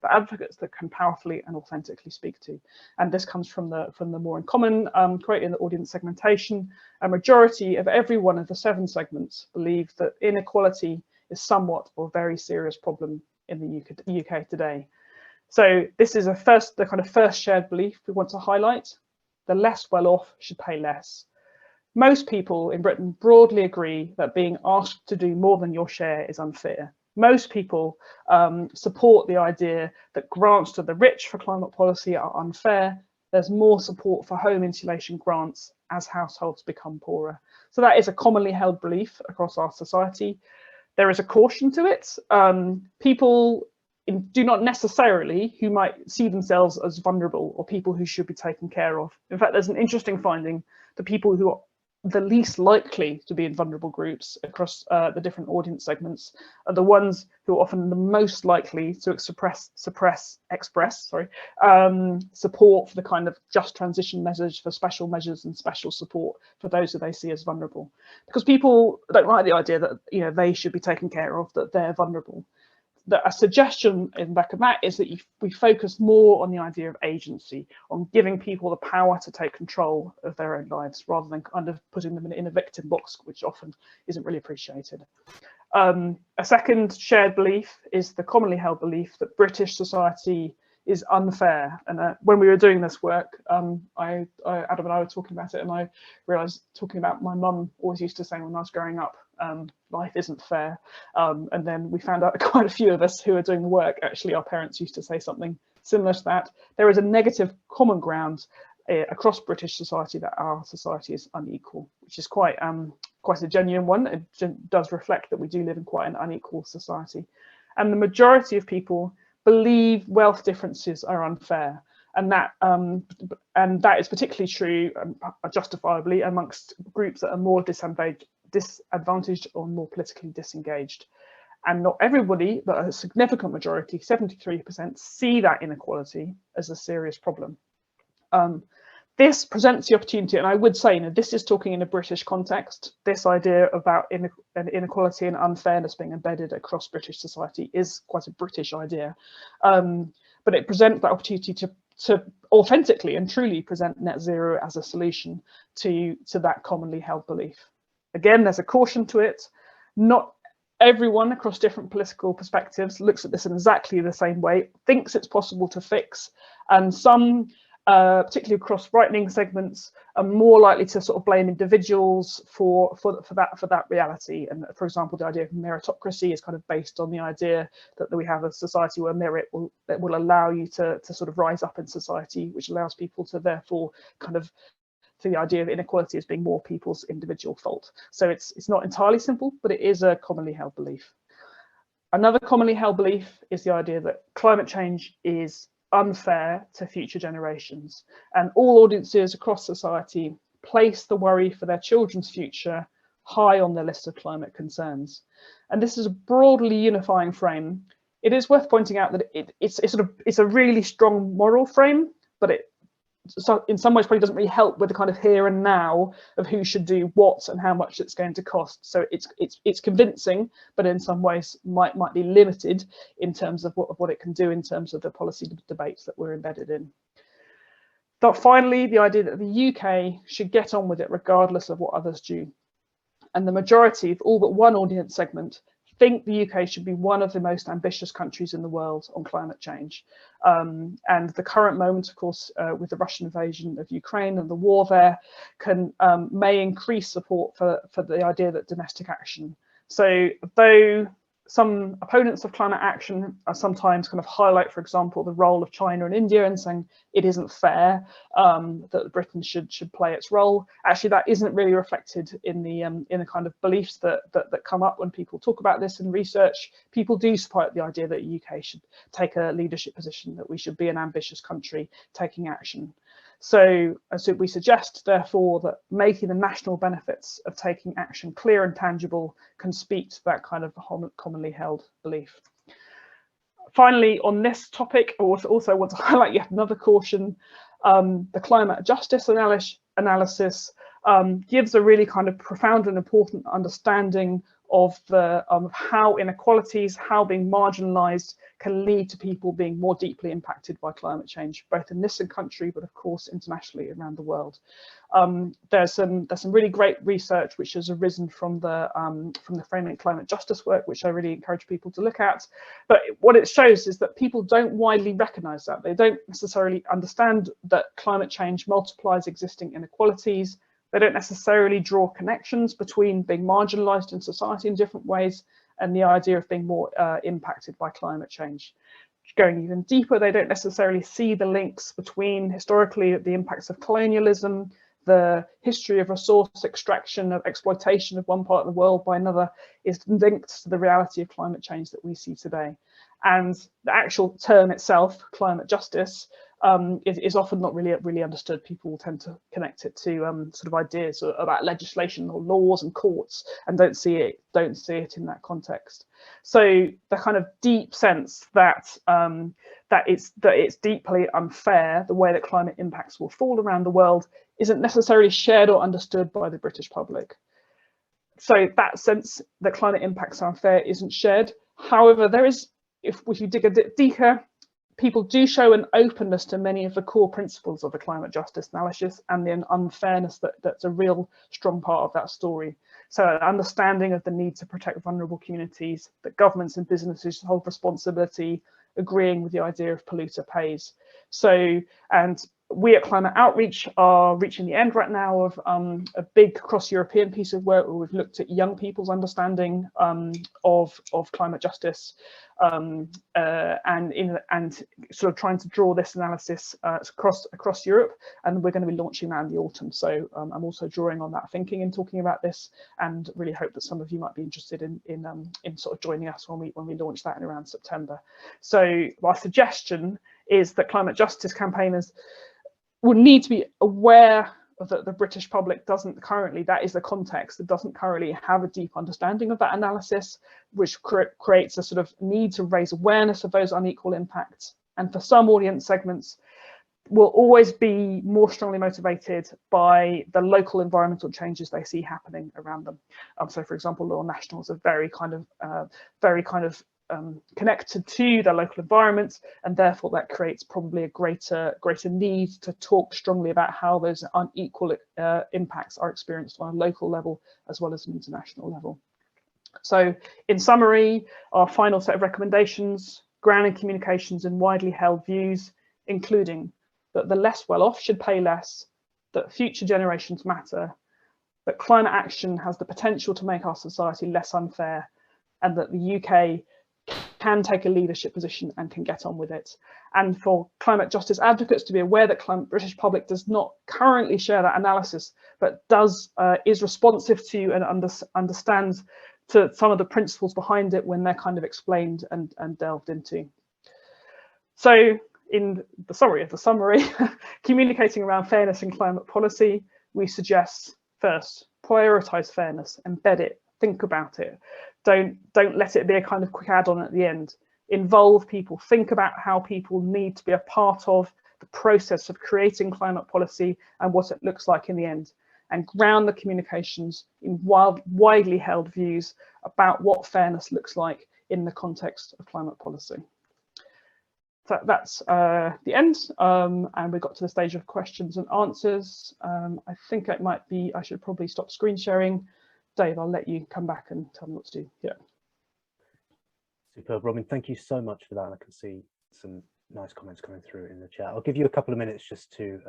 the advocates that can powerfully and authentically speak to. And this comes from the more in common quote in the audience segmentation. A majority of every one of the 7 segments believe that inequality is somewhat or very serious problem in the UK today. So this is the kind of first shared belief we want to highlight. The less well off should pay less. Most people in Britain broadly agree that being asked to do more than your share is unfair. Most people support the idea that grants to the rich for climate policy are unfair. There's more support for home insulation grants as households become poorer. So that is a commonly held belief across our society. There is a caution to it. People do not necessarily who might see themselves as vulnerable or people who should be taken care of. In fact, there's an interesting finding that people who are the least likely to be in vulnerable groups across the different audience segments are the ones who are often the most likely to express support for the kind of just transition measures, for special measures and special support for those who they see as vulnerable. Because people don't like the idea that they should be taken care of, that they're vulnerable. A suggestion in the back of that is that we focus more on the idea of agency, on giving people the power to take control of their own lives, rather than kind of putting them in a victim box, which often isn't really appreciated. A second shared belief is the commonly held belief that British society is unfair. And when we were doing this work, Adam and I were talking about it, and I realised, talking about my mum always used to say when I was growing up, life isn't fair. And then we found out quite a few of us who are doing the work, actually our parents used to say something similar to that. There is a negative common ground across British society that our society is unequal, which is quite a genuine one. It does reflect that we do live in quite an unequal society. And the majority of people believe wealth differences are unfair. And that is particularly true, justifiably, amongst groups that are more disadvantaged or more politically disengaged. And not everybody, but a significant majority, 73%, see that inequality as a serious problem. This presents the opportunity, and I would say, this is talking in a British context. This idea about inequality and unfairness being embedded across British society is quite a British idea. But it presents that opportunity to authentically and truly present net zero as a solution to that commonly held belief. Again, there's a caution to it. Not everyone across different political perspectives looks at this in exactly the same way, thinks it's possible to fix, and some, particularly across right-wing segments, are more likely to sort of blame individuals for that reality. And for example, the idea of meritocracy is kind of based on the idea that we have a society where merit will allow you to sort of rise up in society, which allows people to therefore kind of see the idea of inequality as being more people's individual fault. So it's not entirely simple, but it is a commonly held belief. Another commonly held belief is the idea that climate change is unfair to future generations, and all audiences across society place the worry for their children's future high on their list of climate concerns. And this is a broadly unifying frame. It is worth pointing out that it's a really strong moral frame, but so in some ways probably doesn't really help with the kind of here and now of who should do what and how much it's going to cost. So it's convincing, but in some ways might be limited in terms of what it can do in terms of the policy debates that we're embedded in. But finally, the idea that the UK should get on with it regardless of what others do. And the majority of all but one audience segment think the UK should be one of the most ambitious countries in the world on climate change. And the current moment, of course, with the Russian invasion of Ukraine and the war there, may increase support for the idea that domestic action. So though some opponents of climate action are sometimes kind of highlight, for example, the role of China and India and saying it isn't fair that Britain should play its role. Actually, that isn't really reflected in the kind of beliefs that come up when people talk about this in research. People do support the idea that the UK should take a leadership position, that we should be an ambitious country taking action. So we suggest, therefore, that making the national benefits of taking action clear and tangible can speak to that kind of commonly held belief. Finally, on this topic, I also want to highlight yet another caution. The climate justice analysis gives a really kind of profound and important understanding of how inequalities, how being marginalised can lead to people being more deeply impacted by climate change, both in this country, but of course internationally around the world. There's some really great research which has arisen from the Framing Climate Justice work, which I really encourage people to look at. But what it shows is that people don't widely recognise that. They don't necessarily understand that climate change multiplies existing inequalities. They don't necessarily draw connections between being marginalised in society in different ways and the idea of being more impacted by climate change. Going even deeper, they don't necessarily see the links between historically the impacts of colonialism, the history of resource extraction, of exploitation of one part of the world by another is linked to the reality of climate change that we see today. And the actual term itself, climate justice, is often not really understood. People tend to connect it to sort of ideas about legislation or laws and courts, and don't see it in that context. So the kind of deep sense that it's deeply unfair the way that climate impacts will fall around the world isn't necessarily shared or understood by the British public. So that sense that climate impacts are unfair isn't shared. However, there is, if you dig a bit deeper, people do show an openness to many of the core principles of the climate justice analysis and the unfairness that's a real strong part of that story. So an understanding of the need to protect vulnerable communities, that governments and businesses hold responsibility, agreeing with the idea of polluter pays. So, and we at Climate Outreach are reaching the end right now of a big cross-European piece of work where we've looked at young people's understanding of climate justice and sort of trying to draw this analysis across Europe, and we're going to be launching that in the autumn. So I'm also drawing on that thinking and talking about this, and really hope that some of you might be interested in sort of joining us when we launch that in around September. So our suggestion is that climate justice campaigners would need to be aware of that the British public doesn't currently, that is the context, that doesn't currently have a deep understanding of that analysis, which creates a sort of need to raise awareness of those unequal impacts. And for some audience segments, will always be more strongly motivated by the local environmental changes they see happening around them. So for example, Loyal Nationals are very kind of connected to their local environment, and therefore that creates probably a greater need to talk strongly about how those unequal impacts are experienced on a local level as well as an international level. So in summary, our final set of recommendations: grounding communications in widely held views, including that the less well-off should pay less, that future generations matter, that climate action has the potential to make our society less unfair, and that the UK can take a leadership position and can get on with it. And for climate justice advocates to be aware that the British public does not currently share that analysis, but is responsive to and understands to some of the principles behind it when they're kind of explained and delved into. So in the summary, communicating around fairness in climate policy, we suggest first, prioritise fairness, embed it, think about it. Don't let it be a kind of quick add-on at the end. Involve people, think about how people need to be a part of the process of creating climate policy and what it looks like in the end, and ground the communications in widely held views about what fairness looks like in the context of climate policy. So that's the end, and we got to the stage of questions and answers. I think it might be, I should probably stop screen sharing. Dave, I'll let you come back and tell me what to do. Yeah. Superb, Robin. Thank you so much for that. And I can see some nice comments coming through in the chat. I'll give you a couple of minutes just to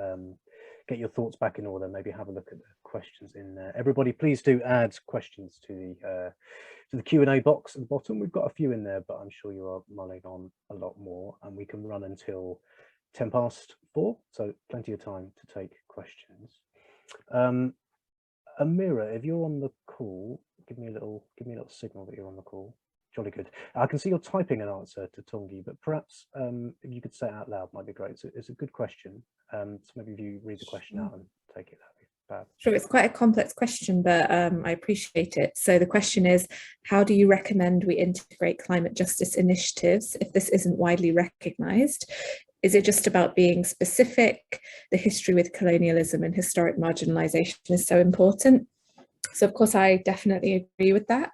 get your thoughts back in order, maybe have a look at the questions in there. Everybody, please do add questions to the Q&A box at the bottom. We've got a few in there, but I'm sure you are mulling on a lot more, and we can run until 4:10, so plenty of time to take questions. Amira, if you're on the call, give me a little signal that you're on the call. Jolly good. I can see you're typing an answer to Tongi, but perhaps if you could say it out loud might be great. So it's a good question. So maybe if you read the question out and take it, that'd be fab. Sure, it's quite a complex question, but I appreciate it. So the question is, how do you recommend we integrate climate justice initiatives if this isn't widely recognised? Is it just about being specific? The history with colonialism and historic marginalisation is so important. So of course, I definitely agree with that.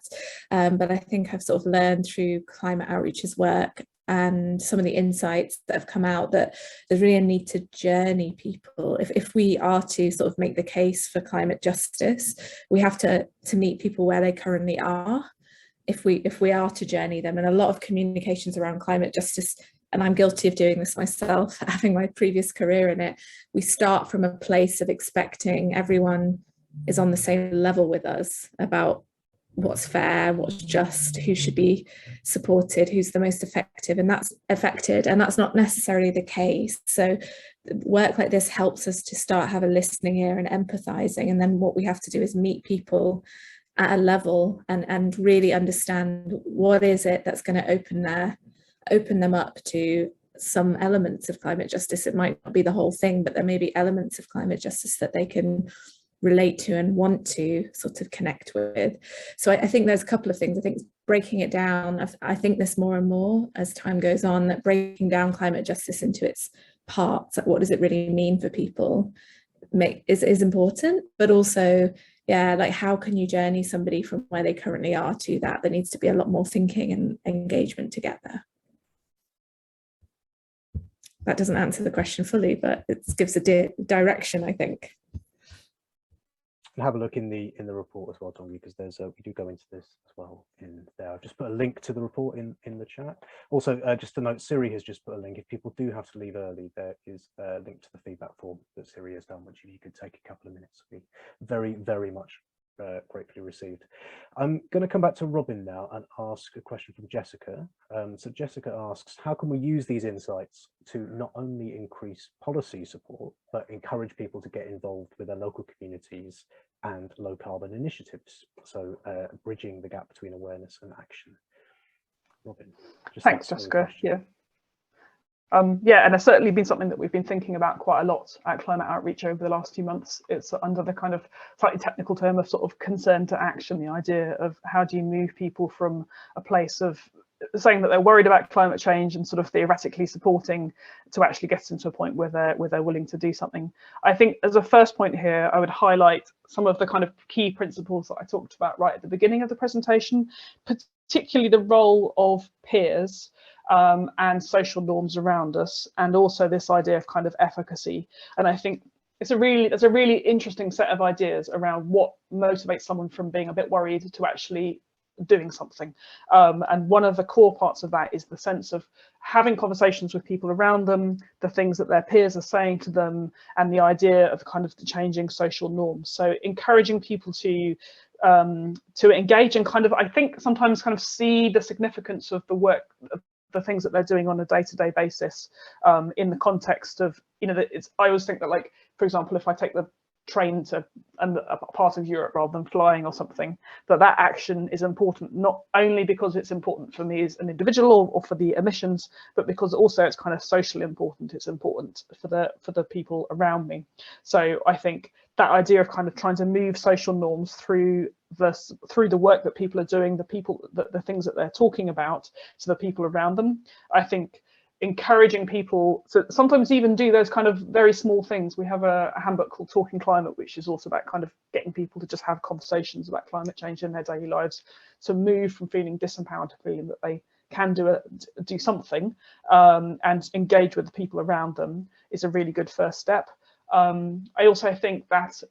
But I think I've sort of learned through Climate Outreach's work and some of the insights that have come out that there's really a need to journey people. If we are to sort of make the case for climate justice, we have to meet people where they currently are. If we are to journey them, and a lot of communications around climate justice, and I'm guilty of doing this myself, having my previous career in it, we start from a place of expecting everyone is on the same level with us about what's fair, what's just, who should be supported, who's the most effective, and that's affected, and that's not necessarily the case. So work like this helps us to start have a listening ear and empathizing, and then what we have to do is meet people at a level and really understand what is it that's going to open them up to some elements of climate justice. It might not be the whole thing, but there may be elements of climate justice that they can relate to and want to sort of connect with. So I think there's a couple of things. I think breaking it down, I think this more and more as time goes on, that breaking down climate justice into its parts, like what does it really mean for people, is important, but also, yeah, like how can you journey somebody from where they currently are to that? There needs to be a lot more thinking and engagement to get there. That doesn't answer the question fully, but it gives a direction, I think. Have a look in the report as well, Tommy, because there's we do go into this as well in there. I've just put a link to the report in the chat. Also, just to note, Siri has just put a link. If people do have to leave early, there is a link to the feedback form that Siri has done, which if you could take a couple of minutes, would be very, very much gratefully received. I'm going to come back to Robin now and ask a question from Jessica. So Jessica asks, how can we use these insights to not only increase policy support, but encourage people to get involved with their local communities and low carbon initiatives? So bridging the gap between awareness and action. Robin. Thanks, Jessica. Yeah. Yeah, and it's certainly been something that we've been thinking about quite a lot at Climate Outreach over the last few months. It's under the kind of slightly technical term of sort of concern to action, the idea of how do you move people from a place of saying that they're worried about climate change and sort of theoretically supporting to actually getting to a point where they're willing to do something. I think as a first point here, I would highlight some of the kind of key principles that I talked about right at the beginning of the presentation, particularly the role of peers and social norms around us, and also this idea of kind of efficacy. And I think there's a really interesting set of ideas around what motivates someone from being a bit worried to actually doing something. And one of the core parts of that is the sense of having conversations with people around them, the things that their peers are saying to them, and the idea of kind of the changing social norms. So encouraging people to engage and kind of, I think, sometimes kind of see the significance of the work, the things that they're doing on a day-to-day basis in the context of, you know, I always think that, like, for example, if I take the train to a part of Europe rather than flying or something, that action is important, not only because it's important for me as an individual or for the emissions, but because also it's kind of socially important. It's important for the people around me. So I think that idea of kind of trying to move social norms through the work that people are doing, the things that they're talking about, to the people around them, I think encouraging people to sometimes even do those kind of very small things. We have a handbook called Talking Climate, which is also about kind of getting people to just have conversations about climate change in their daily lives, to move from feeling disempowered to feeling that they can do something, and engage with the people around them is a really good first step. I also think that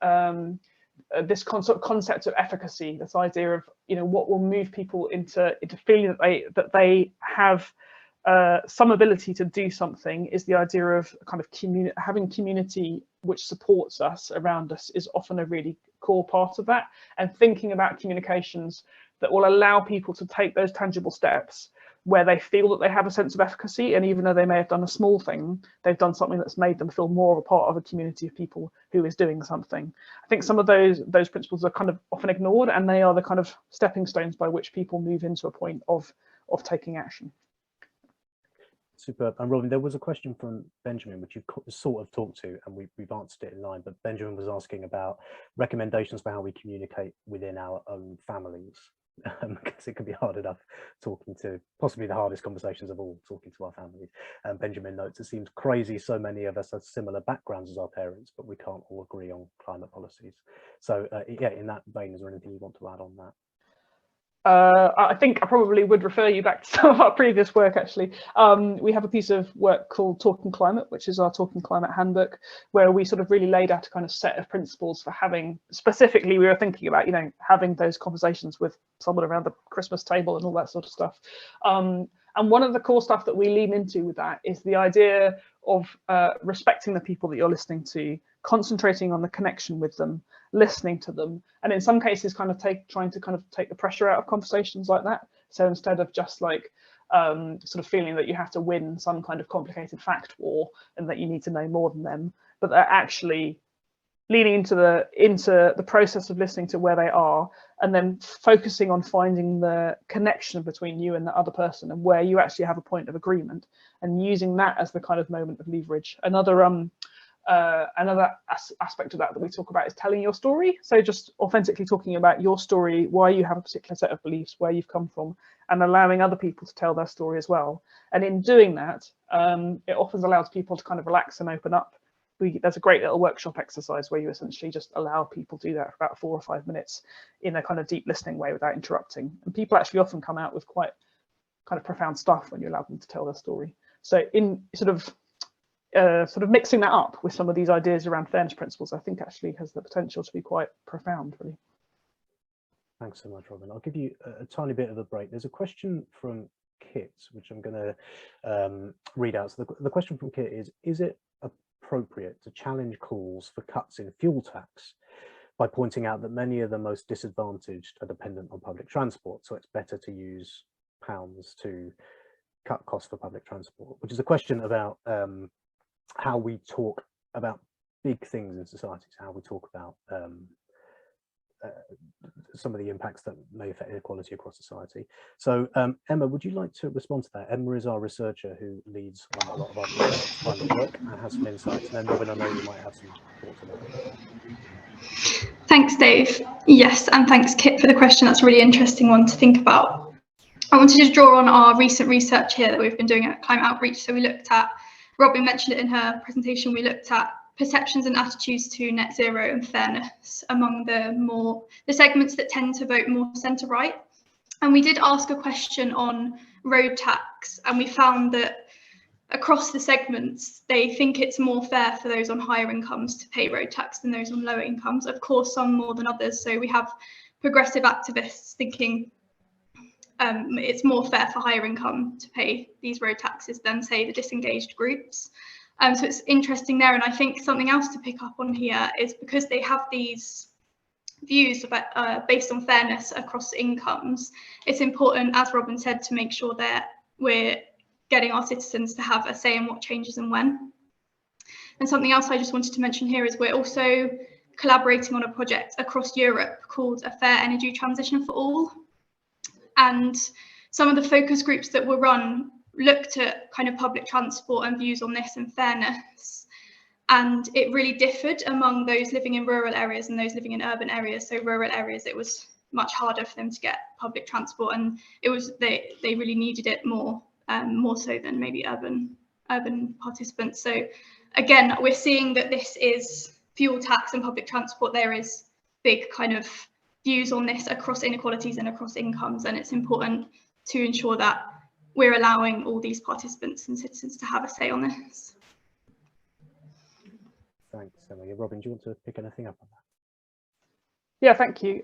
this concept of efficacy, this idea of, you know, what will move people into feeling that they have some ability to do something, is the idea of kind of having community which supports us around us is often a really core part of that, and thinking about communications that will allow people to take those tangible steps where they feel that they have a sense of efficacy, and even though they may have done a small thing, they've done something that's made them feel more of a part of a community of people who is doing something. I think some of those principles are kind of often ignored, and they are the kind of stepping stones by which people move into a point of taking action. Superb. And Robin, there was a question from Benjamin, which you've sort of talked to, and we've answered it in line, but Benjamin was asking about recommendations for how we communicate within our own families. Because it can be hard enough talking to, possibly the hardest conversations of all, talking to our families. Benjamin notes, it seems crazy so many of us have similar backgrounds as our parents, but we can't all agree on climate policies. So yeah, in that vein, is there anything you want to add on that? I think I probably would refer you back to some of our previous work, actually. We have a piece of work called Talking Climate, which is our Talking Climate handbook, where we sort of really laid out a kind of set of principles for having, specifically, we were thinking about, you know, having those conversations with someone around the Christmas table and all that sort of stuff. And one of the core stuff that we lean into with that is the idea of respecting the people that you're listening to, concentrating on the connection with them, listening to them, and in some cases kind of trying to take the pressure out of conversations like that. So instead of just like sort of feeling that you have to win some kind of complicated fact war and that you need to know more than them, but they're actually leaning into the process of listening to where they are, and then focusing on finding the connection between you and the other person, and where you actually have a point of agreement, and using that as the kind of moment of leverage. Another aspect of that we talk about is telling your story. So just authentically talking about your story, why you have a particular set of beliefs, where you've come from, and allowing other people to tell their story as well. And in doing that, it often allows people to kind of relax and open up. There's a great little workshop exercise where you essentially just allow people to do that for about 4 or 5 minutes in a kind of deep listening way without interrupting. And people actually often come out with quite kind of profound stuff when you allow them to tell their story. So in sort of mixing that up with some of these ideas around fairness principles, I think actually has the potential to be quite profound, really. Thanks so much, Robin. I'll give you a tiny bit of a break. There's a question from Kit, which I'm going to read out. So the question from Kit is it appropriate to challenge calls for cuts in fuel tax by pointing out that many of the most disadvantaged are dependent on public transport, so it's better to use pounds to cut costs for public transport? Which is a question about how we talk about big things in societies, how we talk about some of the impacts that may affect inequality across society. So Emma, would you like to respond to that? Emma is our researcher who leads on a lot of our climate work and has some insights. And then Robin, I know you might have some thoughts on that. Thanks, Dave. Yes, and thanks, Kit, for the question. That's a really interesting one to think about. I wanted to draw on our recent research here that we've been doing at Climate Outreach. So we looked at, Robin mentioned it in her presentation, we looked at perceptions and attitudes to net zero and fairness among the segments that tend to vote more centre right. And we did ask a question on road tax, and we found that across the segments, they think it's more fair for those on higher incomes to pay road tax than those on lower incomes. Of course, some more than others. So we have progressive activists thinking it's more fair for higher income to pay these road taxes than, say, the disengaged groups. So it's interesting there. And I think something else to pick up on here is because they have these views about, based on fairness across incomes, it's important, as Robin said, to make sure that we're getting our citizens to have a say in what changes and when. And something else I just wanted to mention here is we're also collaborating on a project across Europe called A Fair Energy Transition for All. And some of the focus groups that were run looked at kind of public transport and views on this and fairness. And it really differed among those living in rural areas and those living in urban areas. So rural areas, it was much harder for them to get public transport, and it was they really needed it more so than maybe urban urban participants. So again, we're seeing that this is fuel tax and public transport. There is big kind of views on this across inequalities and across incomes, and it's important to ensure that we're allowing all these participants and citizens to have a say on this. Thanks, Emily. Robin, do you want to pick anything up on that? Yeah, thank you.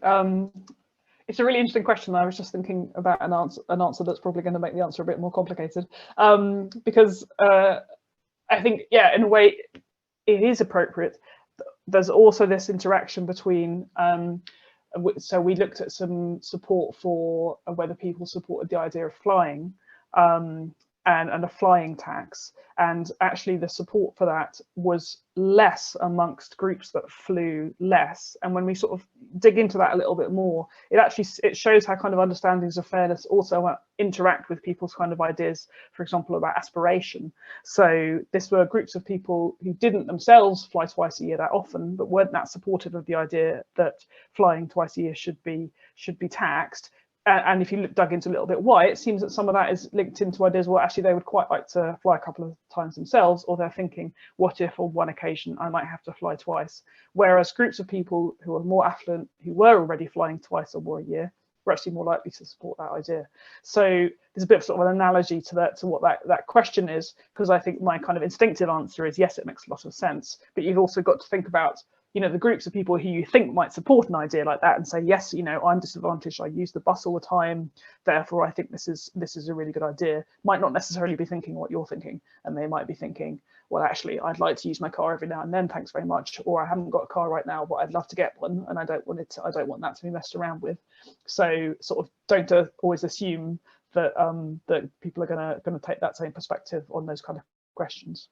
It's a really interesting question. I was just thinking about an answer that's probably going to make the answer a bit more complicated, because I think, yeah, in a way, it is appropriate. There's also this interaction between, so we looked at some support for whether people supported the idea of flying and a flying tax, and actually the support for that was less amongst groups that flew less. And when we sort of dig into that a little bit more, it shows how kind of understandings of fairness also interact with people's kind of ideas, for example, about aspiration. So this were groups of people who didn't themselves fly twice a year that often, but weren't that supportive of the idea that flying twice a year should be taxed. And if you dug into a little bit why, it seems that some of that is linked into ideas, well, actually, they would quite like to fly a couple of times themselves, or they're thinking, what if on one occasion I might have to fly twice? Whereas groups of people who are more affluent, who were already flying twice or more a year, were actually more likely to support that idea. So there's a bit of sort of an analogy to what that question is, because I think my kind of instinctive answer is, yes, it makes a lot of sense. But you've also got to think about, you know, the groups of people who you think might support an idea like that and say, yes, you know, I'm disadvantaged, I use the bus all the time, therefore I think this is a really good idea, might not necessarily be thinking what you're thinking, and they might be thinking, well, actually, I'd like to use my car every now and then, thanks very much, or I haven't got a car right now, but I'd love to get one, and I don't want that to be messed around with. So sort of don't always assume that that people are going to take that same perspective on those kind of questions.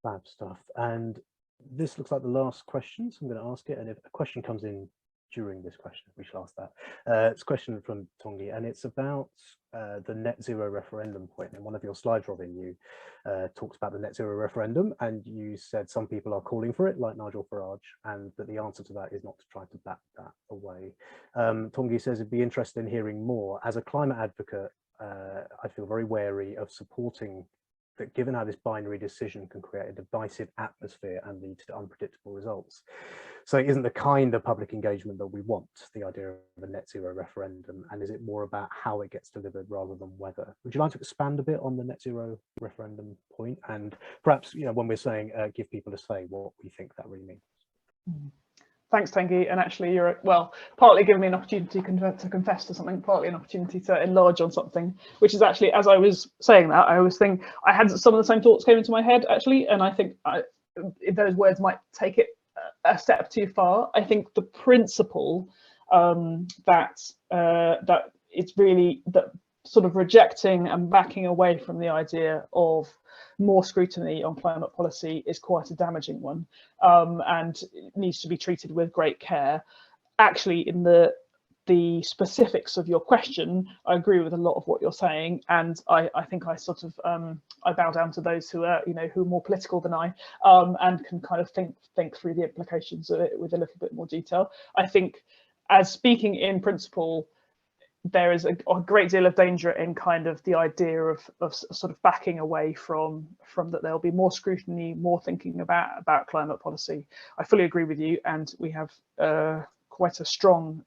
Fab stuff. And this looks like the last question, so I'm going to ask it. And if a question comes in during this question, we shall ask that. It's a question from Tongi, and it's about the net zero referendum point. In one of your slides, Robin, you talked about the net zero referendum, and you said some people are calling for it, like Nigel Farage, and that the answer to that is not to try to back that away. Tongi says it'd be interested in hearing more. As a climate advocate, I feel very wary of supporting that, given how this binary decision can create a divisive atmosphere and lead to unpredictable results. So it isn't the kind of public engagement that we want, the idea of a net zero referendum, and is it more about how it gets delivered rather than whether? Would you like to expand a bit on the net zero referendum point? And perhaps, you know, when we're saying give people a say, what we think that really means. Thanks, Tengi. And actually, you're, well, partly giving me an opportunity to confess to something, partly an opportunity to enlarge on something, which is actually, as I was saying that, I was thinking, I had some of the same thoughts came into my head, actually, and I think those words might take it a step too far. I think the principle that it's really that sort of rejecting and backing away from the idea of more scrutiny on climate policy is quite a damaging one, and it needs to be treated with great care. Actually, in the specifics of your question, I agree with a lot of what you're saying, and I think I sort of I bow down to those who are, you know, who are more political than I, and can kind of think through the implications of it with a little bit more detail. I think, as speaking in principle, there is a great deal of danger in kind of the idea of sort of backing away from that there'll be more scrutiny, more thinking about climate policy. I fully agree with you, and we have quite a strong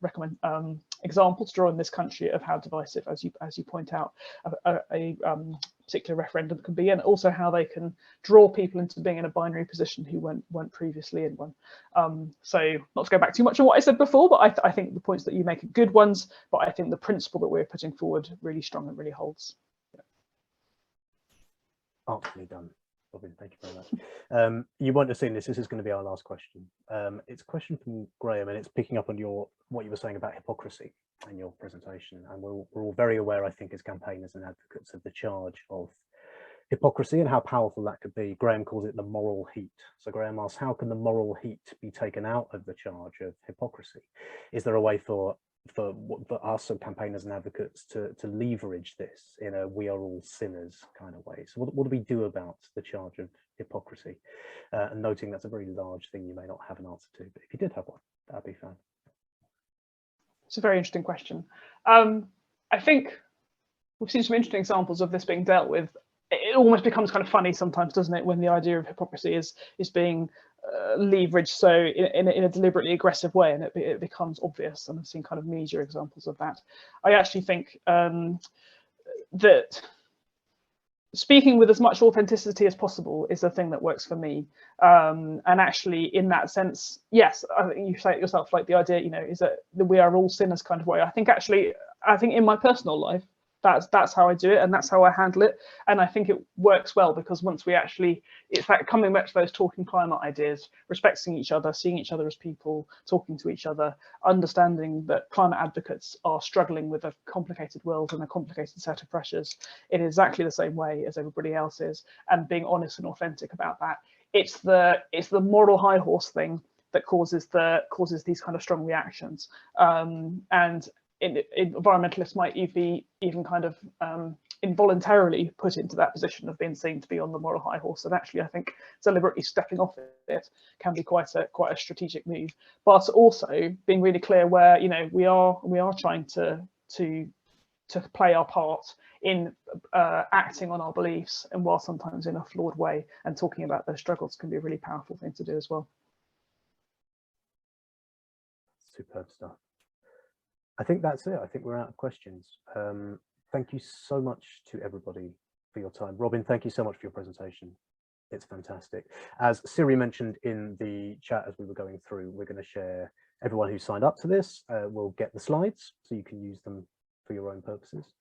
example to draw in this country of how divisive, as you point out, a particular referendum can be, and also how they can draw people into being in a binary position who weren't previously in one. So not to go back too much on what I said before, but I think the points that you make are good ones, but I think the principle that we're putting forward really strong and really holds. Artfully done, Robin, thank you very much. You won't have seen this is going to be our last question. It's a question from Graham, and it's picking up on what you were saying about hypocrisy in your presentation, and we're all very aware, I think, as campaigners and advocates, of the charge of hypocrisy and how powerful that could be. Graham calls it the moral heat. So Graham asks, how can the moral heat be taken out of the charge of hypocrisy? Is there a way for us and campaigners and advocates to leverage this in a we are all sinners kind of way? So what do we do about the charge of hypocrisy? And noting that's a very large thing you may not have an answer to, but if you did have one, that'd be fun. It's a very interesting question. I think we've seen some interesting examples of this being dealt with. It almost becomes kind of funny sometimes, doesn't it, when the idea of hypocrisy is being leveraged so in a deliberately aggressive way, and it becomes obvious. And I've seen kind of major examples of that. I actually think that speaking with as much authenticity as possible is the thing that works for me. And actually, in that sense, yes, I think you say it yourself, like the idea, you know, is that we are all sinners kind of way. I think in my personal life, that's how I do it, and that's how I handle it. And I think it works well, because once we actually, it's like coming back to those talking climate ideas, respecting each other, seeing each other as people, talking to each other, understanding that climate advocates are struggling with a complicated world and a complicated set of pressures in exactly the same way as everybody else is, and being honest and authentic about that. It's the moral high horse thing that causes these kind of strong reactions. And environmentalists might even kind of involuntarily put into that position of being seen to be on the moral high horse. And actually, I think deliberately stepping off it can be quite a strategic move. But also being really clear where, you know, we are trying to play our part in acting on our beliefs, and while sometimes in a flawed way, and talking about those struggles can be a really powerful thing to do as well. Superb stuff. I think that's it. I think we're out of questions. Thank you so much to everybody for your time. Robin, thank you so much for your presentation. It's fantastic. As Siri mentioned in the chat as we were going through, we're going to share, everyone who signed up to this will get the slides so you can use them for your own purposes.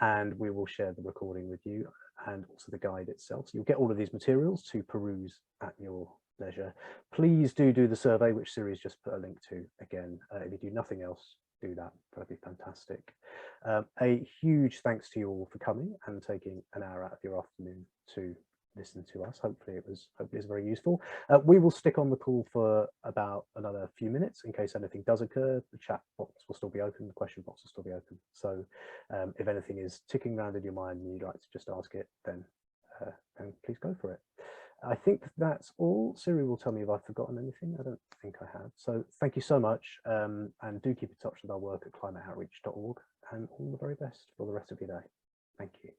And we will share the recording with you, and also the guide itself. So you'll get all of these materials to peruse at your leisure. Please do the survey, which Siri's just put a link to again. If you do nothing else, do that. That'd be fantastic. A huge thanks to you all for coming and taking an hour out of your afternoon to listen to us. Hopefully it's very useful. We will stick on the call for about another few minutes in case anything does occur. The chat box will still be open, the question box will still be open. So if anything is ticking around in your mind and you'd like to just ask it, then please go for it. I think that's all. Siri will tell me if I've forgotten anything. I don't think I have. So thank you so much, and do keep in touch with our work at climateoutreach.org, and all the very best for the rest of your day. Thank you.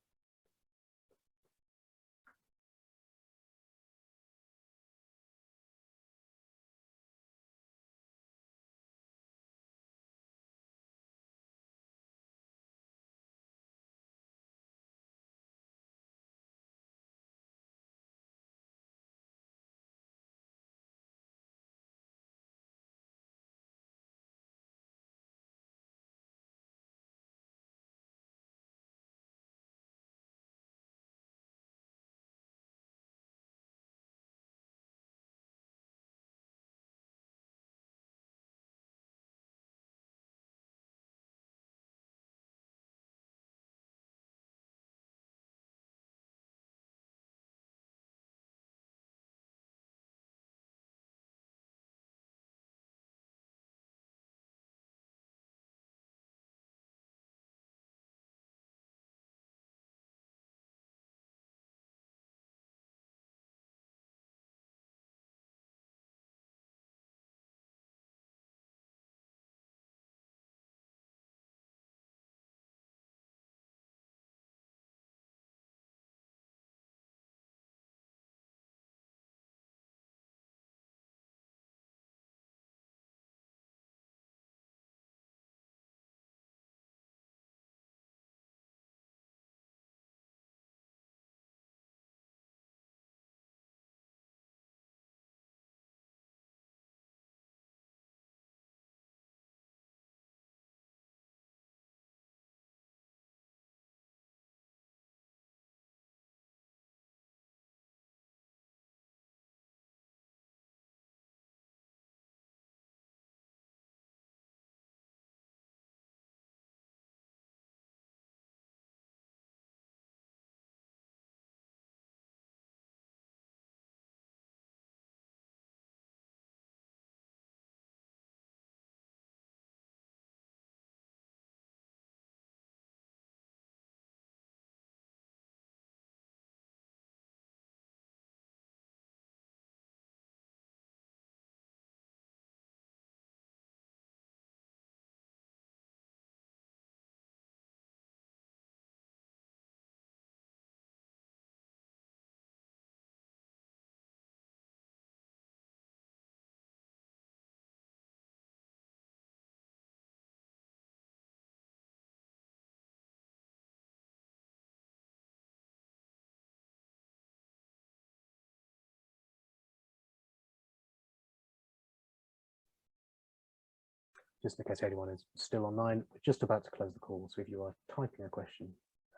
just in case anyone is still online, we're just about to close the call. So if you are typing a question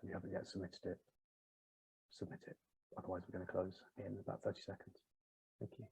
and you haven't yet submitted it, submit it. Otherwise, we're going to close in about 30 seconds. Thank you.